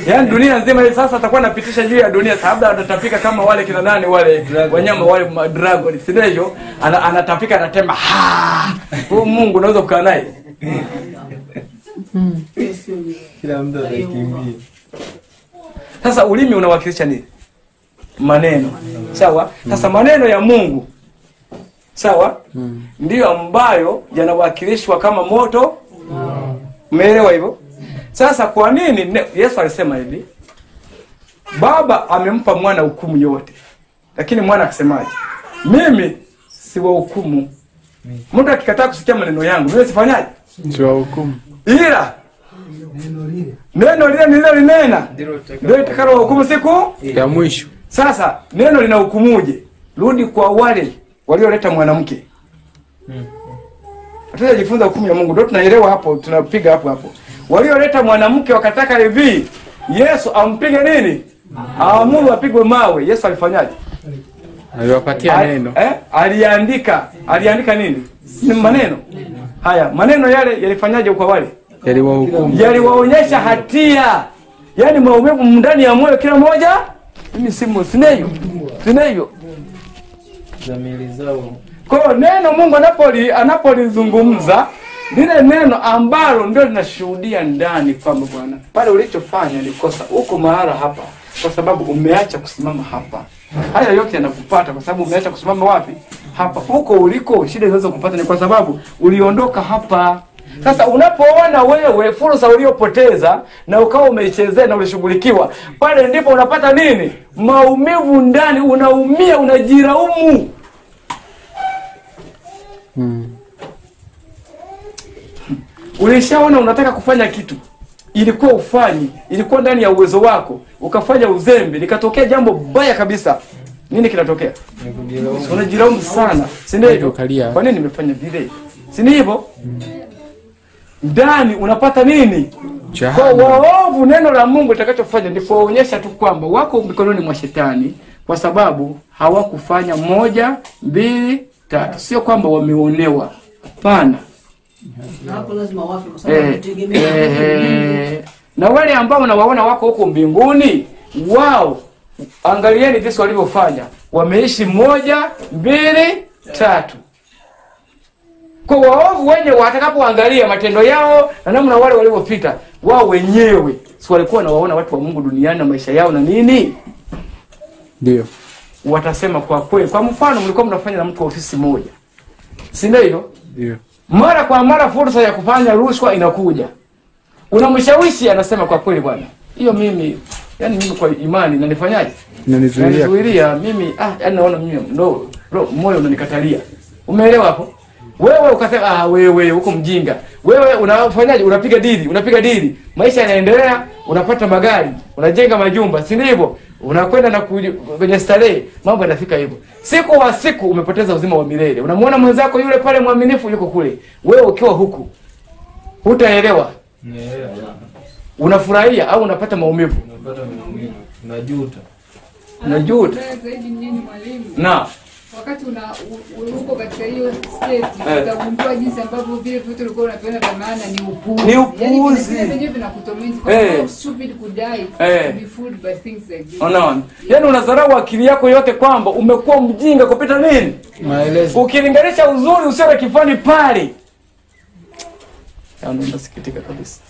Speaker 1: Yaani dunia nzima hii sasa atakuwa anapitisha juu ya dunia, sababu atatapika kama wale kina nani wale wanyama wale dragon, sio? Anatapika anatema. Huyu Mungu unaweza kukaa naye?
Speaker 2: Kila mtu anakimbia.
Speaker 1: Sasa ulimi unawakilisha nini? Maneno. Sawa? Sasa maneno ya Mungu sawa? Ndio ambayo yanawakilishwa kama moto. Umeelewa hivyo? Sasa kwa nini Yesu alisema hivi? Baba amempa mwana hukumu yote. Lakini mwana akasemaje? Mimi si wa hukumu. Mtu akikataa kusikia maneno yangu, mimi sifanyaje?
Speaker 5: Si wa hukumu.
Speaker 1: Ila neno lile nililolinena ndio litakalo hukumu siku
Speaker 5: ya mwisho.
Speaker 1: Sasa neno linahukumuje? Rudi kwa wale walioleta mwanamke. Tutajifunza hukumu ya Mungu. Ndio tunaelewa hapo, tunapiga hapo. Walioleta mwanamke wakataka hivi, Yesu ampige nini? Aamuru apigwe mawe. Yesu alifanyaje?
Speaker 5: Aliwapatia neno.
Speaker 1: Aliandika nini? Ni maneno. Haya, maneno yale yalifanyaje kwa wale?
Speaker 5: Yaliwahukumu.
Speaker 1: Yaliwaonyesha hatia. Yaani maumivu ndani ya moyo kila mmoja. Mimi sineyo.
Speaker 2: Dhamiri zao.
Speaker 1: Kwa neno Mungu anapolizungumza lile neno ambalo ndio linashuhudia ndani kwamba Bwana pale ulichofanya ni kosa, uko mahali hapa kwa sababu umeacha kusimama hapa. Haya yote yanakupata kwa sababu umeacha kusimama wapi? Hapa. Huko uliko shida zinaweza kupata ni kwa sababu uliondoka hapa. Sasa unapoona wewe fursa uliyopoteza na ukawa umeichezea na ulishughulikiwa, pale ndipo unapata nini? Maumivu ndani, unaumia, unajiraumu. Ulishaona unataka kufanya kitu, ilikuwa ufanyi, ilikuwa ndani ya uwezo wako, ukafanya uzembe, likatokea jambo baya kabisa. Nini kinatokea? Unajiraumu sana, si ndio? Kwa nini nimefanya vile? Si hivyo? Ndani unapata nini? Kwa waovu, neno la Mungu litakachofanya ni kuonyesha tu kwamba wako mikononi mwa shetani, kwa sababu hawakufanya 1, 2, 3. Sio kwamba wameonewa. Hapana.
Speaker 4: Na hapo lazima wafe kwa sababu kutegemea.
Speaker 1: Na wale ambao unawaona wako huko mbinguni, wao angalieni jinsi walivyofanya. Wameishi 1, 2, 3. Kwa waovu wenye watakapoangalia matendo yao na namna wale walivyopita, wao wenyewe si walikuwa na waona watu wa Mungu duniani na maisha yao na nini?
Speaker 5: Ndio.
Speaker 1: Watasema kwa kweli, kwa mfano mlikuwa mnafanya na mtu wa ofisi moja, si ndio?
Speaker 5: Ndio.
Speaker 1: Mara kwa mara fursa ya kufanya rushwa inakuja. Unamshawishi, anasema kwa kweli bwana, hiyo mimi, yani mimi kwa imani na nifanyaje? Nanizuilia mimi, yani naona mimi moyo unanikatalia. Umeelewa hapo? Wewe ukasema wewe uko mjinga. Wewe unafanyaje? Unapiga dili. Maisha yanaendelea, unapata magari, unajenga majumba, si ndivyo? Unakwenda na kwenye starehe, mambo yanafika hivyo. Siku wa siku umepoteza uzima wa milele. Unamuona mwenzako yule pale mwaminifu yuko kule. Wewe ukiwa huku hutaelewa. Unafurahia au unapata maumivu? Unajuta.
Speaker 9: Zaidi nini mwalimu?
Speaker 1: Na
Speaker 9: wakati uko katika hiyo state utagundua jinsi ambavyo vile vitu ulikuwa unaviona vya maana ni upuuzi.
Speaker 1: Ni upuuzi.
Speaker 9: Yani vile vinakutorment kwa sababu stupid could die to be fooled by things like this.
Speaker 1: Unaona? Yani unadharau akili yako yote kwamba umekuwa mjinga kupita nini? Maelezo. Ukilinganisha uzuri usio na kifani pale. Yani unasikitika kabisa.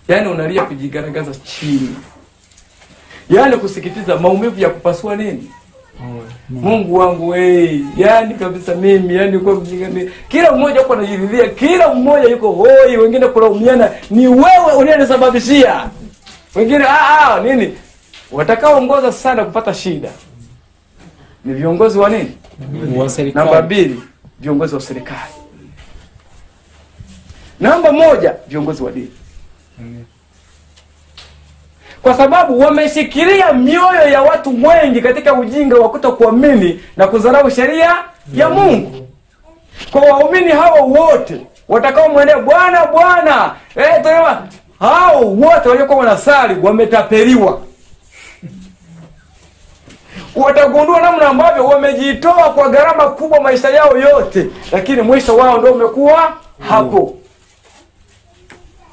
Speaker 1: Yani unalia kujigaragaza chini. Yani kusikitiza maumivu ya kupasua nini? Mungu wangu yani kabisa mimi, yani kwa mjinga. Kila mmoja yuko anajiridhia, kila mmoja yuko hoi, wengine kulaumiana, ni wewe uliyenisababishia. Wengine nini? Watakaoongoza sana kupata shida ni viongozi wa nini?
Speaker 5: Wa serikali.
Speaker 1: Namba 2, viongozi wa serikali. Namba 1, viongozi wa dini. Kwa sababu wameshikilia mioyo ya watu wengi katika ujinga wa kutokuamini na kudharau sheria ya Mungu. Kwa waumini hao wote watakao mwendea Bwana, hao wote waliokuwa wanasali wametapeliwa. Watagundua namna ambavyo wamejitoa kwa gharama kubwa maisha yao yote, lakini mwisho wao ndio umekuwa hapo.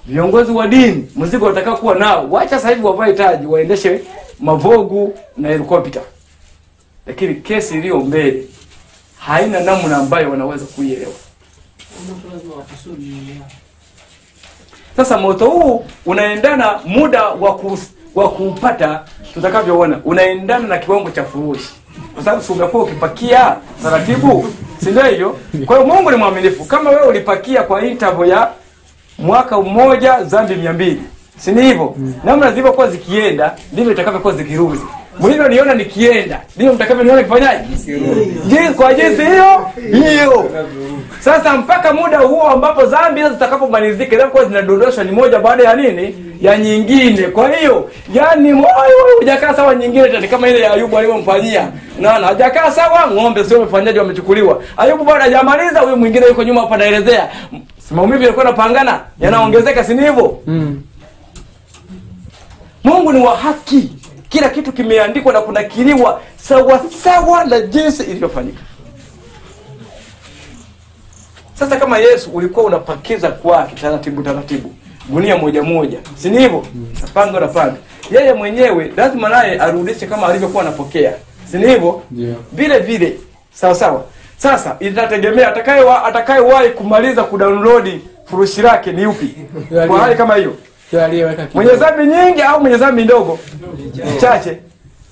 Speaker 1: Viongozi wa dini, mzigo watakao kuwa nao, wacha sasa hivi wavae taji, waendeshe mavogu na helikopta. Lakini kesi iliyo mbele haina namna ambayo wanaweza kuielewa. Sasa moto huu unaendana muda wa kupata tutakavyoona, unaendana na kiwango cha furushi. Kwa sababu si umekuwa ukipakia taratibu, si ndio hivyo? Kwa hiyo Mungu ni mwaminifu. Kama wewe ulipakia kwa interval ya mwaka mmoja dhambi 200, si ni hivyo? Namna zilivyokuwa zikienda ndivyo itakavyokuwa zikirudi. Mlivyo niona nikienda ndivyo mtakavyoniona kifanyaje? Jinsi kwa jinsi hiyo. Sasa mpaka muda huo ambapo dhambi hizo zitakapomalizika, zitakuwa zinadondoshwa ni moja baada ya nini? Ya nyingine. Kwa hiyo yani moyo hujakaa sawa, nyingine tena kama ile ya Ayubu aliyomfanyia. Unaona, hajakaa sawa, ng'ombe sio wamefanyaje, wamechukuriwa. Ayubu bado hajamaliza, huyo mwingine yuko nyuma hapa anaelezea. Maumivu yalikuwa yanapangana, yanaongezeka, si hivyo? Mungu ni wa haki. Kila kitu kimeandikwa na kunakiliwa sawa sawa na jinsi ilivyofanyika. Sasa kama Yesu ulikuwa unapakiza kwa taratibu, gunia moja, si hivyo? Sapanga na panga. Yeye mwenyewe lazima naye arudishe kama alivyokuwa anapokea. Si hivyo? Vile sawa. Sasa itategemea atakayewahi kumaliza kudownload furushi lake ni upi. Kwa hali kama hiyo, mwenye dhambi nyingi au mwenye dhambi ndogo? Chache.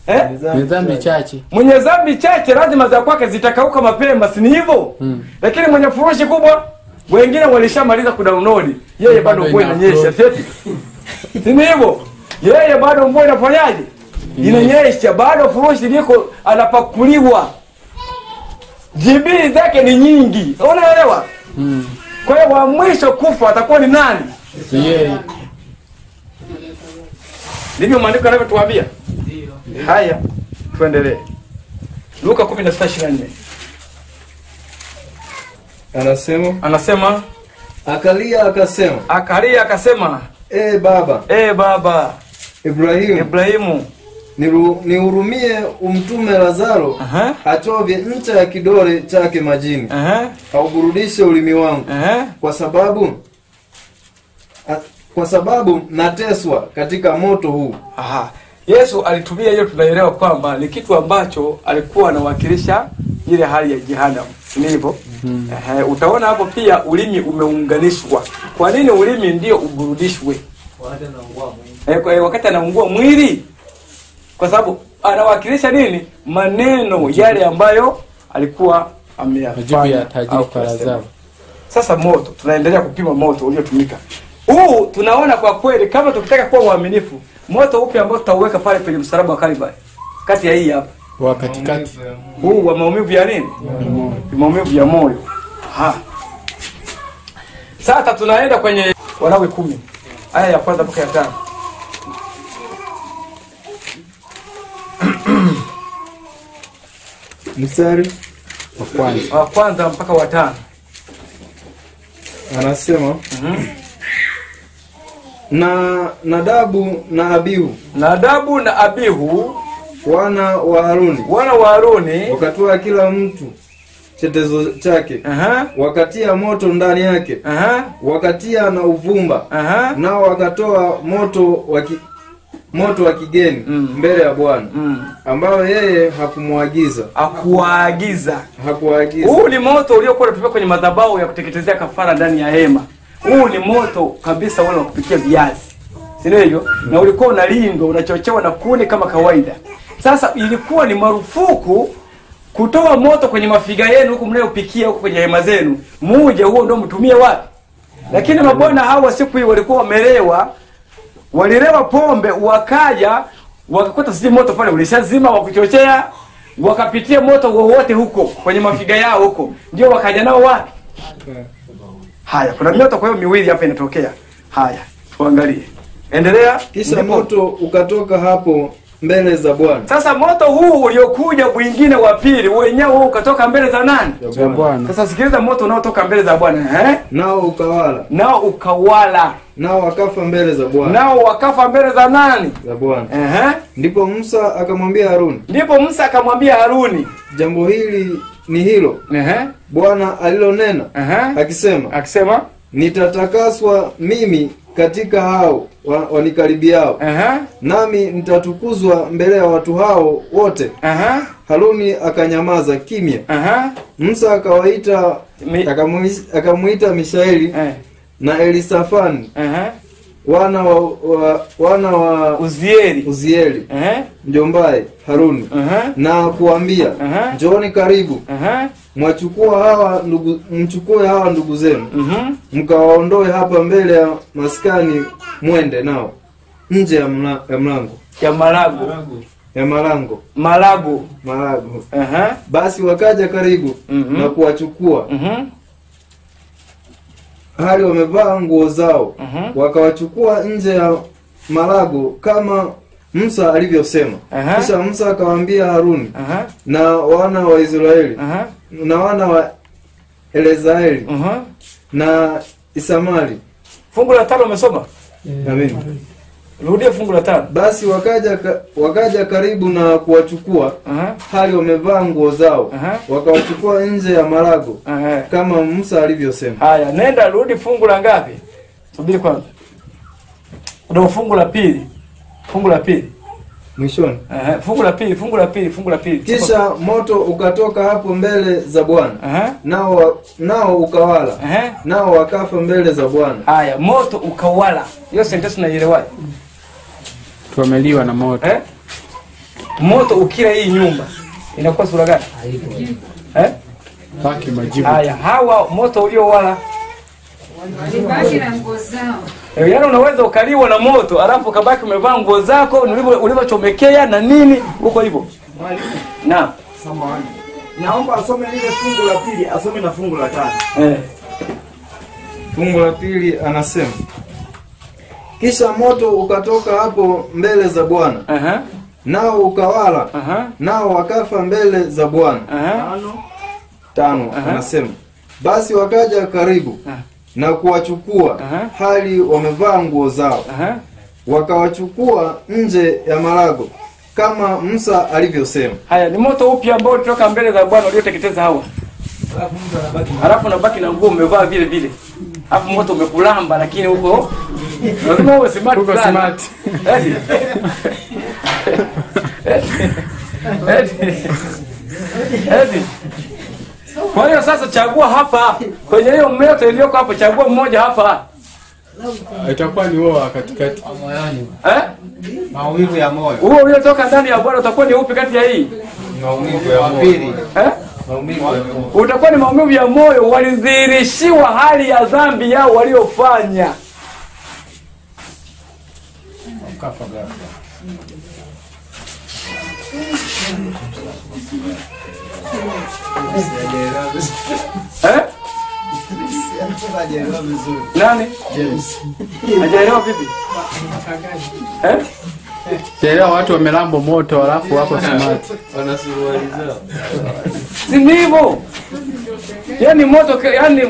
Speaker 5: Mwenye dhambi chache.
Speaker 1: Mwenye dhambi chache lazima za kwake zitakauka mapema, si hivyo? Lakini mwenye furushi kubwa Wengine walishamaliza kudownload, yeye bado mvua inanyesha. Si hivyo? Yeye bado mvua inafanyaje? Inanyesha, bado furushi liko anapakuliwa. GB zake ni nyingi. Unaelewa? Kwa hiyo wa mwisho kufa atakuwa ni nani?
Speaker 5: Yeye.
Speaker 1: Ndivyo maandiko yanavyotuambia. Ndio. Haya, tuendelee. Luka 16:24. Anasema akalia akasema baba Ibrahimu
Speaker 2: nihurumie umtume Lazaro achovye ncha ya kidole chake majini auburudishe ulimi wangu kwa sababu nateswa katika moto huu.
Speaker 1: Yesu alitumia hiyo, tunaelewa kwamba ni kitu ambacho alikuwa anawakilisha ile hali ya jehanamu. Ndivyo? Utaona hapo pia ulimi umeunganishwa. Kwa nini ulimi ndio uburudishwe? Wakati anaungua mwili. Kwa sababu anawakilisha nini? Maneno yale ambayo alikuwa ameyafanya. Sasa moto, tunaendelea kupima moto uliotumika. Tunaona kwa kweli kama tukitaka kuwa waaminifu, moto upi ambao tutauweka pale kwenye msalaba wa Kalvari? Kati ya hii hapa.
Speaker 5: Wa katikati.
Speaker 1: Wa maumivu ya nini? Maumivu ya moyo. Sasa tunaenda kwenye Walawi 10. Aya ya kwanza mpaka ya 5.
Speaker 2: Mstari
Speaker 1: wa kwanza mpaka wa 5.
Speaker 2: Anasema Nadabu na Abihu wana wa Haruni wakatoa kila mtu chetezo chake, wakatia moto ndani yake, wakatia na uvumba, nao wakatoa moto wa kigeni mbele ya Bwana ambao yeye hakuagiza.
Speaker 1: Huu ni moto uliokuwa unatumika kwenye madhabahu ya kuteketezea kafara ndani ya hema. Huu ni moto kabisa wale wa kupikia viazi. Sio hivyo? Na ulikuwa unalindwa, unachochewa na kuni kama kawaida. Sasa ilikuwa ni marufuku kutoa moto kwenye mafiga yenu huko mnayopikia huko kwenye hema zenu. Muje huo ndio mtumie wapi? Lakini mabwana hawa siku hii walikuwa walilewa pombe, wakaja wakakuta sisi moto pale ulishazima wa kuchochea, wakapitia moto wowote huko kwenye mafiga yao huko. Ndio wakaja nao wapi? Haya, kuna mioto kwa hiyo miwili hapa inatokea. Haya, tuangalie. Endelea.
Speaker 2: Kisha moto ukatoka hapo mbele za Bwana.
Speaker 1: Sasa moto huu uliokuja mwingine wa pili, wenyewe huu ukatoka mbele za nani?
Speaker 5: Za Bwana.
Speaker 1: Sasa sikiliza moto unaotoka mbele za Bwana,
Speaker 2: Nao ukawala.
Speaker 1: Nao
Speaker 2: wakafa mbele za Bwana.
Speaker 1: Nao wakafa mbele za nani?
Speaker 2: Za Bwana. Ndipo Musa akamwambia Haruni. Jambo hili ni hilo. Bwana alilonena. Akisema nitatakaswa mimi katika hao wanikaribiao. Nami nitatukuzwa mbele ya watu hao wote. Haruni akanyamaza kimya. Musa akawaita akamuita Mishaeli na Elisafani wana wa Uzieli mjombaye Haruni na kuambia njooni karibu, mchukue hawa ndugu zenu mkawaondoe hapa mbele ya maskani, mwende nao nje ya marago. Basi wakaja karibu na kuwachukua hali wamevaa nguo zao, wakawachukua nje ya marago kama Musa alivyosema. Kisha Musa akawaambia Haruni na wana wa Israeli na wana wa Eleazari na Isamari.
Speaker 1: Fungu la 5 umesoma?
Speaker 2: Amen.
Speaker 1: Rudia fungu la 5.
Speaker 2: Basi wakaja karibu na kuwachukua hali wamevaa nguo zao, wakawachukua nje ya marago kama Musa alivyosema.
Speaker 1: Haya, nenda rudi fungu la ngapi? Subiri kwanza. Ndio fungu la pili.
Speaker 2: Mwishoni.
Speaker 1: Fungu la pili.
Speaker 2: Kisha moto ukatoka hapo mbele za Bwana. Nao ukawala. Nao wakafa mbele za Bwana.
Speaker 1: Haya, moto ukawala. Hiyo sentence unaielewaje?
Speaker 5: Tuameliwa na moto.
Speaker 1: Moto ukila hii nyumba inakuwa sura gani?
Speaker 5: Baki majivu.
Speaker 1: Haya, hawa moto uliowala
Speaker 9: Walibaki na nguo zao.
Speaker 1: Yaani unaweza ukaliwa na moto alafu kabaki umevaa nguo zako ulivyochomekea na nini huko hivyo.
Speaker 6: Mwalimu.
Speaker 1: Naam.
Speaker 6: Samahani. Naomba asome lile fungu la pili, asome na fungu la tatu.
Speaker 2: Fungu la pili anasema, kisha moto ukatoka hapo mbele za Bwana. Nao ukawala. Nao wakafa mbele za Bwana. 5 anasema, basi wakaja karibu na kuwachukua hali wamevaa nguo zao. Wakawachukua nje ya marago kama Musa alivyosema.
Speaker 1: Haya ni moto upi ambao ulitoka mbele za Bwana ulioteketeza hawa? Alafu unabaki na nguo umevaa vile vile. Alafu moto umekulamba lakini huko lazima uwe smart. Uko smart. Kwa hiyo sasa chagua hapa kwenye hiyo moto iliyoko hapo, chagua mmoja hapa.
Speaker 5: Itakuwa ni wao katikati.
Speaker 7: Maumivu ya moyo.
Speaker 1: Huo uliotoka ndani ya Bwana utakuwa ni upi kati ya hii?
Speaker 7: Maumivu ya moyo. Maumivu ya moyo.
Speaker 1: Utakuwa ni maumivu ya moyo, walidhihirishiwa hali ya dhambi yao waliofanya.
Speaker 7: Kafa ghafla.
Speaker 1: Nani?
Speaker 7: James.
Speaker 1: Hajaelewa vipi?
Speaker 5: Jaelewa watu wamelambo moto alafu wako smart.
Speaker 7: Wana suruali zao.
Speaker 1: Si ndivyo? Yaani moto yaani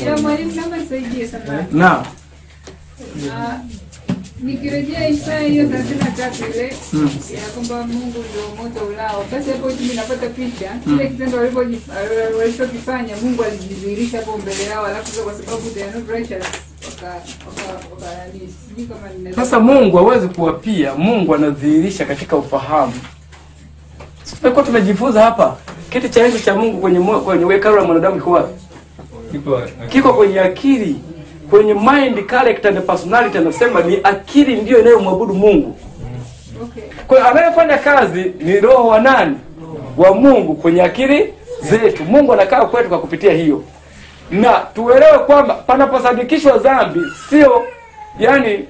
Speaker 9: Ila mwalimu kama nisaidie sana.
Speaker 1: Naam.
Speaker 9: Nikirejea Isaya hiyo 33 ile ya kwamba Mungu ndio moto ulao. Basi hapo mimi napata picha kile kitendo walichokifanya Mungu alijidhihirisha hapo mbele yao, alafu kwa sababu they are not righteous
Speaker 1: sasa Mungu hawezi kuwapia, Mungu anadhihirisha katika ufahamu. Sasa tumejifunza hapa kiti cha enzi cha Mungu kwenye hekalu la mwanadamu kiko wapi? Kiko kwenye akili, kwenye mind, character and personality. Anasema ni akili ndio inayomwabudu Mungu. Kwa hiyo anayefanya kazi ni roho wa nani? Wa Mungu kwenye akili zetu. Mungu anakaa kwetu kwa kupitia hiyo. Na tuelewe kwamba panaposadikishwa dhambi sio yani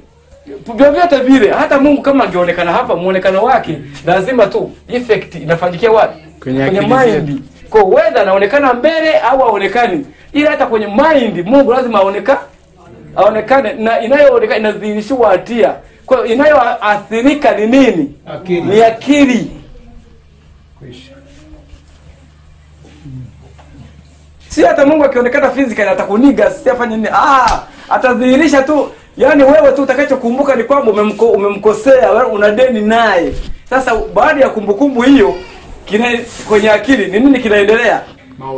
Speaker 1: vyovyote vile, hata Mungu kama angeonekana hapa, muonekano wake lazima tu effect inafanyikia wapi? Kwenye mind. Kwa whether anaonekana mbele au aonekani, ila hata kwenye mind Mungu lazima aonekane, na inayoonekana inadhihirishwa hatia. Kwa hiyo inayoathirika ni nini? Akili. Ni akili. Si hata Mungu akionekana physically atakuniga, si afanye nini? Atadhihirisha tu. Yaani wewe tu utakachokumbuka ni kwamba umemkosea, wewe una deni naye. Sasa baada ya kumbukumbu hiyo kwenye akili ni nini kinaendelea?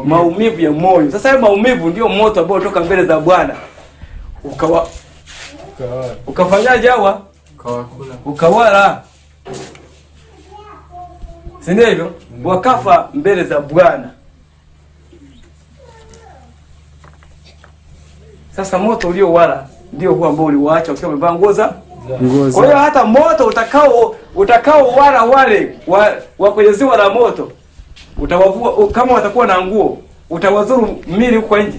Speaker 1: Maumivu ya moyo. Sasa hayo maumivu ndio moto ambao utoka mbele za Bwana. Ukafanyaje hawa? Ukawala. Si ndivyo? Wakafa mbele za Bwana. Sasa moto uliowala ndio huo ambao uliwaacha ukiwa umevaa nguo za. Kwa hiyo hata moto utakao wala wale wa kwenye ziwa la moto utawavua kama watakuwa na nguo, utawazuru mili huko nje.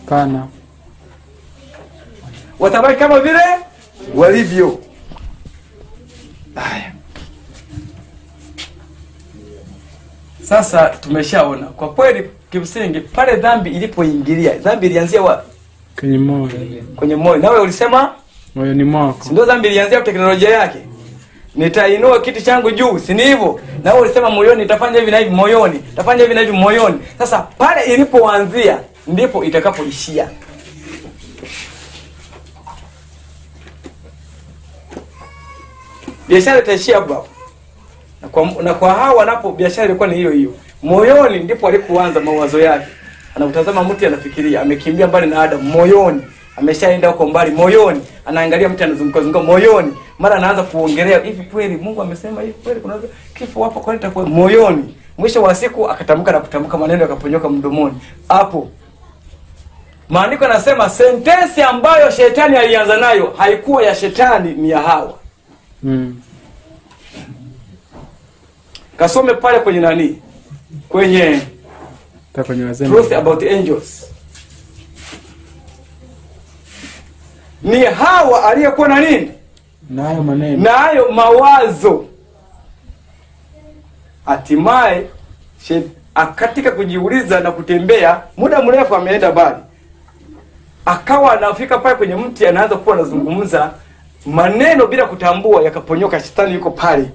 Speaker 5: Pana.
Speaker 1: Watabaki kama vile walivyo. Haya. Sasa tumeshaona kwa kweli kimsingi pale dhambi ilipoingilia, dhambi ilianzia wapi?
Speaker 5: Kwenye moyo.
Speaker 1: Kwenye moyo. Nawe ulisema
Speaker 5: moyo ni mwako.
Speaker 1: Ndio dhambi ilianzia teknolojia yake. Nitainua kiti changu juu, si ndivyo? Na wewe ulisema moyoni nitafanya hivi na hivi moyoni, nitafanya hivi na hivi moyoni. Sasa pale ilipoanzia ndipo itakapoishia. Biashara itaishia hapo. Na kwa hao wanapo biashara ilikuwa ni hiyo hiyo. Moyoni ndipo alipoanza mawazo yake. Anautazama mti anafikiria, amekimbia mbali na Adam moyoni. Ameshaenda huko mbali moyoni, anaangalia mtu anazunguka moyoni, mara anaanza kuongelea hivi kweli Mungu amesema hivi kweli kuna kifo hapo kwani itakuwa moyoni. Mwisho wa siku akatamka na kutamka maneno yakaponyoka mdomoni. Hapo maandiko yanasema sentensi ambayo shetani alianza nayo haikuwa ya shetani, ni ya Hawa. Kasome pale kwenye nani? Kwenye Truth about angels. Ni Hawa aliyekuwa na nini?
Speaker 5: Nayo maneno.
Speaker 1: Nayo mawazo. Hatimaye akatika kujiuliza na kutembea muda mrefu, ameenda bali akawa anafika pale kwenye mti, anaanza kuwa anazungumza maneno bila kutambua, yakaponyoka. Shetani yuko pale.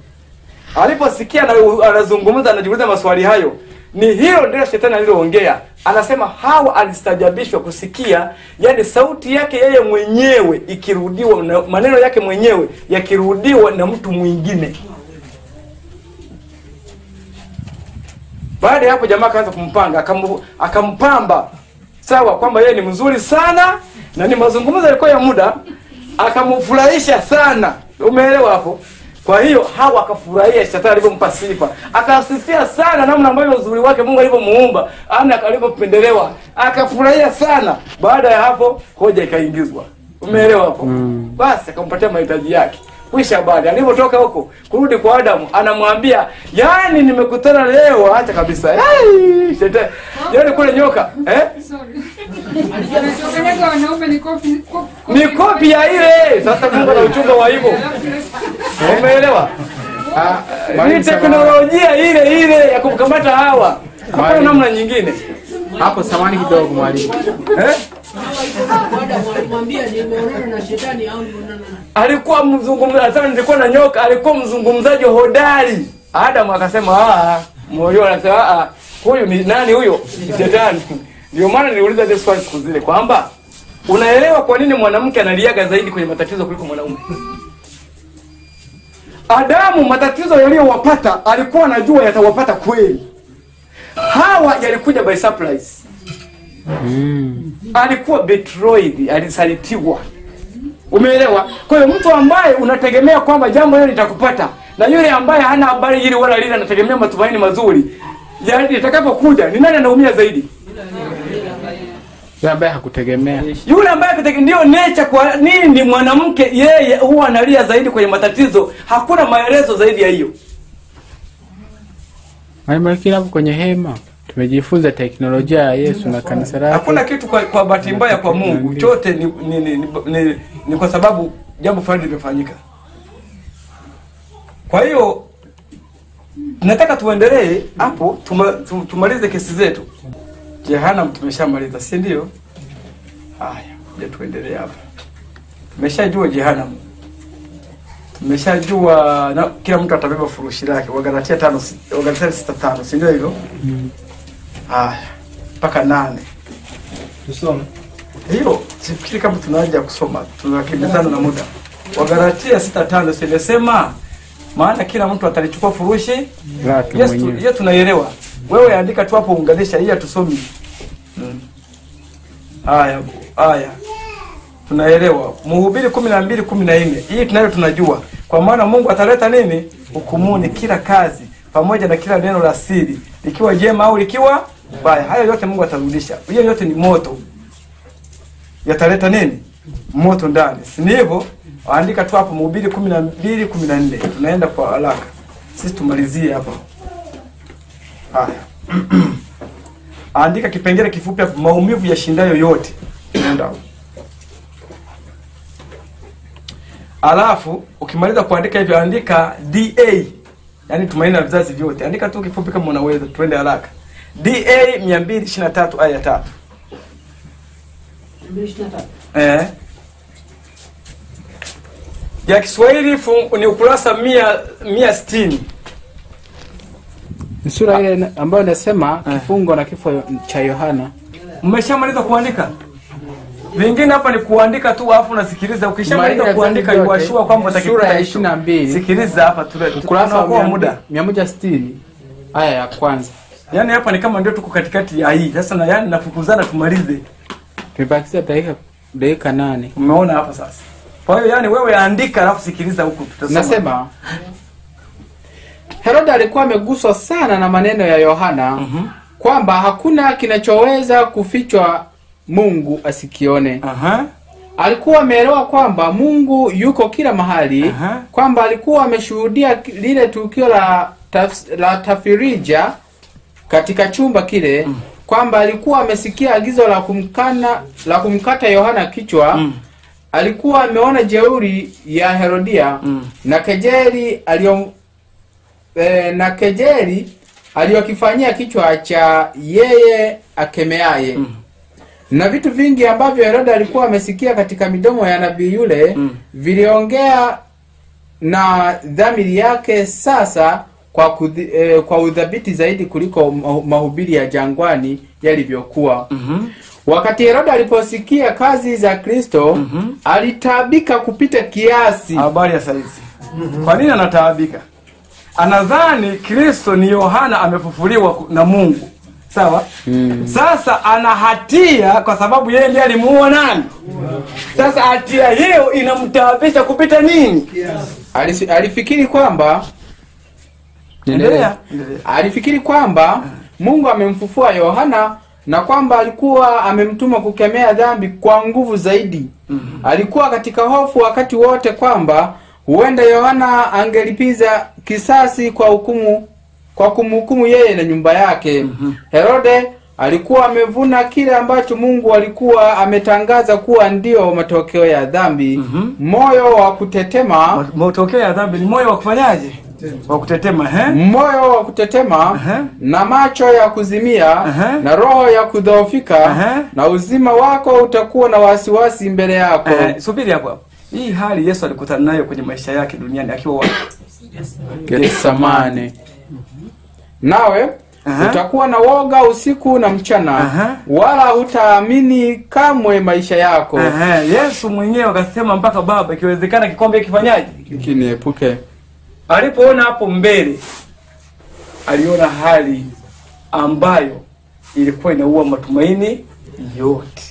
Speaker 1: Aliposikia anazungumza, anajiuliza maswali hayo, ni hilo ndio shetani aliloongea. Anasema Hawa alistajabishwa kusikia, yani sauti yake yeye mwenyewe ikirudiwa na maneno yake mwenyewe yakirudiwa na mtu mwingine. Baada ya hapo jamaa akaanza kumpanga, akampamba sawa kwamba yeye ni mzuri sana na ni mazungumzo yalikuwa ya muda, akamfurahisha sana. Umeelewa hapo? Kwa hiyo Hawa akafurahia shetani alipompa sifa. Akasifia sana namna ambavyo uzuri wake Mungu alivyomuumba, ana alivyopendelewa. Akafurahia sana. Baada ya hapo hoja ikaingizwa. Umeelewa hapo? Basi akampatia mahitaji yake. Kisha baada alipotoka huko kurudi kwa Adamu, anamwambia, "Yaani nimekutana leo acha kabisa." Shetani. Yaani kule nyoka,
Speaker 9: Sorry. Alichokeleka wanaume ni kopi.
Speaker 1: Ni kopi ya ile. Sasa Mungu ana uchunga wa hivyo. Umeelewa? Ni teknolojia ile ya kumkamata Hawa. Hapana namna nyingine.
Speaker 5: Hapo samani kidogo mwalimu.
Speaker 4: Alimwambia nimeonana na shetani au nimeonana na.
Speaker 1: Alikuwa mzungumzaji sana, nilikuwa na nyoka, alikuwa mzungumzaji hodari. Adamu akasema, moyo anasema, huyu ni nani huyo? Shetani. Ndio maana niliuliza this one siku zile kwamba unaelewa kwa nini mwanamke analiaga zaidi kwenye matatizo kuliko mwanaume? Adamu matatizo yaliyowapata alikuwa anajua yatawapata kweli. Hawa yalikuja by surprise. Alikuwa betrayed, alisalitiwa. Umeelewa? Kwa hiyo mtu ambaye unategemea kwamba jambo hilo litakupata na yule ambaye hana habari hili wala lile anategemea matumaini mazuri, yani itakapokuja ni nani anaumia zaidi?
Speaker 5: Yule ambaye hakutegemea.
Speaker 1: Yule ambaye ndio nature. Kwa nini mwanamke yeye huwa analia zaidi kwenye matatizo? Hakuna maelezo zaidi ya hiyo.
Speaker 5: Mwalimu, kila kwenye hema tumejifunza teknolojia ya Yesu na kanisa lake.
Speaker 1: Hakuna kitu kwa bahati mbaya kwa Mungu. Chote ni kwa sababu jambo fulani limefanyika. Kwa hiyo nataka tuendelee hapo, tumalize kesi zetu. Jehanamu tumeshamaliza, si ndio? Haya, je, tuendelee hapa. Tumeshajua Jehanamu. Tumeshajua na kila mtu atabeba furushi lake. Wagalatia 6:5, si ndio hivyo? Haya, mpaka 8.
Speaker 2: Tusome.
Speaker 1: Hiyo sifikiri kama tunaanza kusoma, tunakimbizana na muda. Wagalatia 6:5 sinasema maana kila mtu atalichukua furushi
Speaker 5: lake mwenyewe.
Speaker 1: Yes, tunaelewa. Wewe andika tu hapo, unganisha hii tusomi. Haya. Tunaelewa. Mhubiri 12:14. Hii tunayo tunajua. Kwa maana Mungu ataleta nini? Hukumuni kila kazi pamoja na kila neno la siri, likiwa jema au likiwa baya. Haya yote Mungu atarudisha. Hiyo yote ni moto. Yataleta nini? Moto ndani. Si hivyo? Andika tu hapo Mhubiri 12:14. Tunaenda kwa haraka. Sisi tumalizie hapa. Haya. Andika kipengele kifupi hapo, maumivu ya shindayo yote. Nenda. Alafu ukimaliza kuandika hivyo andika DA. Yaani tumaini la vizazi vyote. Andika tu kifupi kama unaweza, twende haraka. DA 223 aya 3. 223. Ya Kiswahili ni ukurasa 160.
Speaker 5: Ni sura ile ambayo inasema kifungo na kifo cha Yohana.
Speaker 1: Mmeshamaliza kuandika? Vingine hapa ni kuandika tu afu unasikiliza. Ukishamaliza kuandika yuashua kwamba utakipata
Speaker 5: sura ya 22.
Speaker 1: Sikiliza hapa
Speaker 5: ukurasa wa muda 160 aya ya kwanza.
Speaker 1: Yaani hapa ni kama ndio tuko katikati ya hii. Sasa na yani nafukuzana tumalize.
Speaker 5: Tumebakiza dakika 8.
Speaker 1: Umeona hapa sasa. Kwa hiyo yani wewe andika alafu sikiliza huko tutasoma.
Speaker 5: Nasema Herode alikuwa ameguswa sana na maneno ya Yohana kwamba hakuna kinachoweza kufichwa Mungu asikione. Alikuwa ameelewa kwamba Mungu yuko kila mahali, kwamba alikuwa ameshuhudia lile tukio la tafirija katika chumba kile, kwamba alikuwa amesikia agizo la kumkata Yohana kichwa. Alikuwa ameona jeuri ya Herodia na kejeli aliyokifanyia kichwa cha yeye akemeaye. Na vitu vingi ambavyo Herode alikuwa amesikia katika midomo ya nabii yule viliongea na dhamiri yake sasa kwa udhabiti zaidi kuliko mahubiri ya jangwani yalivyokuwa. Wakati Herode aliposikia kazi za Kristo, alitaabika kupita kiasi.
Speaker 1: Habari ya saizi. Kwa nini anataabika? Anadhani Kristo ni Yohana amefufuliwa na Mungu. Sawa? Sasa ana hatia kwa sababu yeye ndiye alimuua nani? Sasa hatia hiyo inamtaabisha kupita nini?
Speaker 5: Alifikiri kwamba alifikiri kwamba Mungu amemfufua Yohana na kwamba alikuwa amemtuma kukemea dhambi kwa nguvu zaidi. Alikuwa katika hofu wakati wote kwamba huenda Yohana angelipiza kisasi kwa kumhukumu yeye na nyumba yake. Herode alikuwa amevuna kile ambacho Mungu alikuwa ametangaza kuwa ndio matokeo ya dhambi. Moyo wa kutetema.
Speaker 1: Matokeo ya dhambi ni moyo wa kufanyaje? Wa kutetema,
Speaker 5: moyo wa kutetema, na macho ya kuzimia, na roho ya kudhoofika, na uzima wako utakuwa na wasiwasi mbele yako.
Speaker 1: Subiri hapo. Hii hali Yesu alikutana nayo kwenye maisha yake duniani akiwa wapi?
Speaker 5: Getsemane. Nawe utakuwa na woga usiku na mchana, wala hutaamini kamwe maisha yako.
Speaker 1: Yesu mwenyewe akasema mpaka Baba, ikiwezekana kikombe kifanyaje?
Speaker 5: Kiniepuke.
Speaker 1: Alipoona hapo mbele, aliona hali ambayo ilikuwa inaua matumaini yote.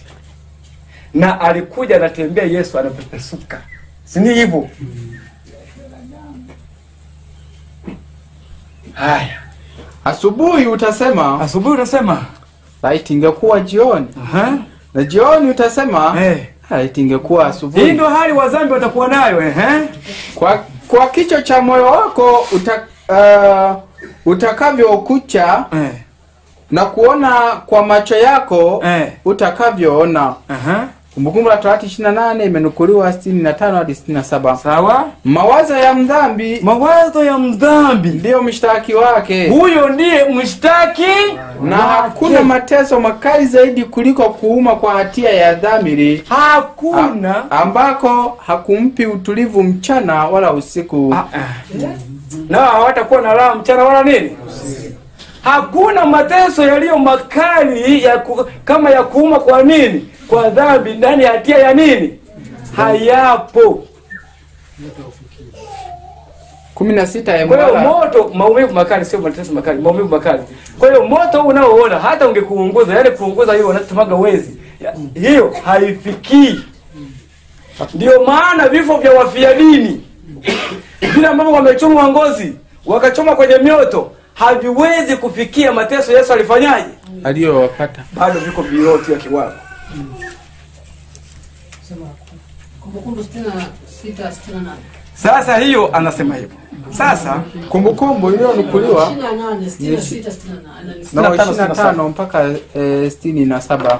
Speaker 1: Na alikuja anatembea Yesu anapepesuka. Si ni hivyo? Haya.
Speaker 5: Asubuhi utasema laiti ingekuwa jioni. Na jioni utasema laiti ingekuwa asubuhi.
Speaker 1: Hii ndio hali wazambi watakuwa nayo.
Speaker 5: Kwa kicho cha moyo wako utakavyokucha na kuona kwa macho yako utakavyoona. Kumbukumbu la Torati 28 imenukuliwa 65 hadi 67.
Speaker 1: Sawa?
Speaker 5: Mawazo ya mdhambi ndio mshtaki wake.
Speaker 1: Huyo ndiye mshtaki,
Speaker 5: na hakuna mateso makali zaidi kuliko kuuma kwa hatia ya dhamiri.
Speaker 1: Hakuna
Speaker 5: ambako hakumpi utulivu mchana wala usiku.
Speaker 1: Na hawatakuwa na raha mchana wala nini? Hakuna mateso yaliyo makali kama ya kuuma kwa nini? Kwa dhambi ndani ya hatia ya nini? Hayapo.
Speaker 5: 16 ya
Speaker 1: kwa hiyo moto, maumivu makali sio mateso makali, maumivu makali. Kwa hiyo moto unaoona hata ungekuunguza, yale kuunguza hiyo wanatumaga wezi, hiyo haifikii. Ndio maana vifo vya wafia dini vile ambavyo wamechomwa ngozi, wakachoma kwenye mioto, haviwezi kufikia mateso Yesu alifanyaje?
Speaker 5: Aliyowapata.
Speaker 1: Bado viko vioti ya kiwango.
Speaker 4: Kumbukumbu 66:68.
Speaker 1: Sasa hiyo anasema hivyo. Sasa
Speaker 5: kumbukumbu iliyonukuliwa
Speaker 4: 25
Speaker 5: mpaka 67.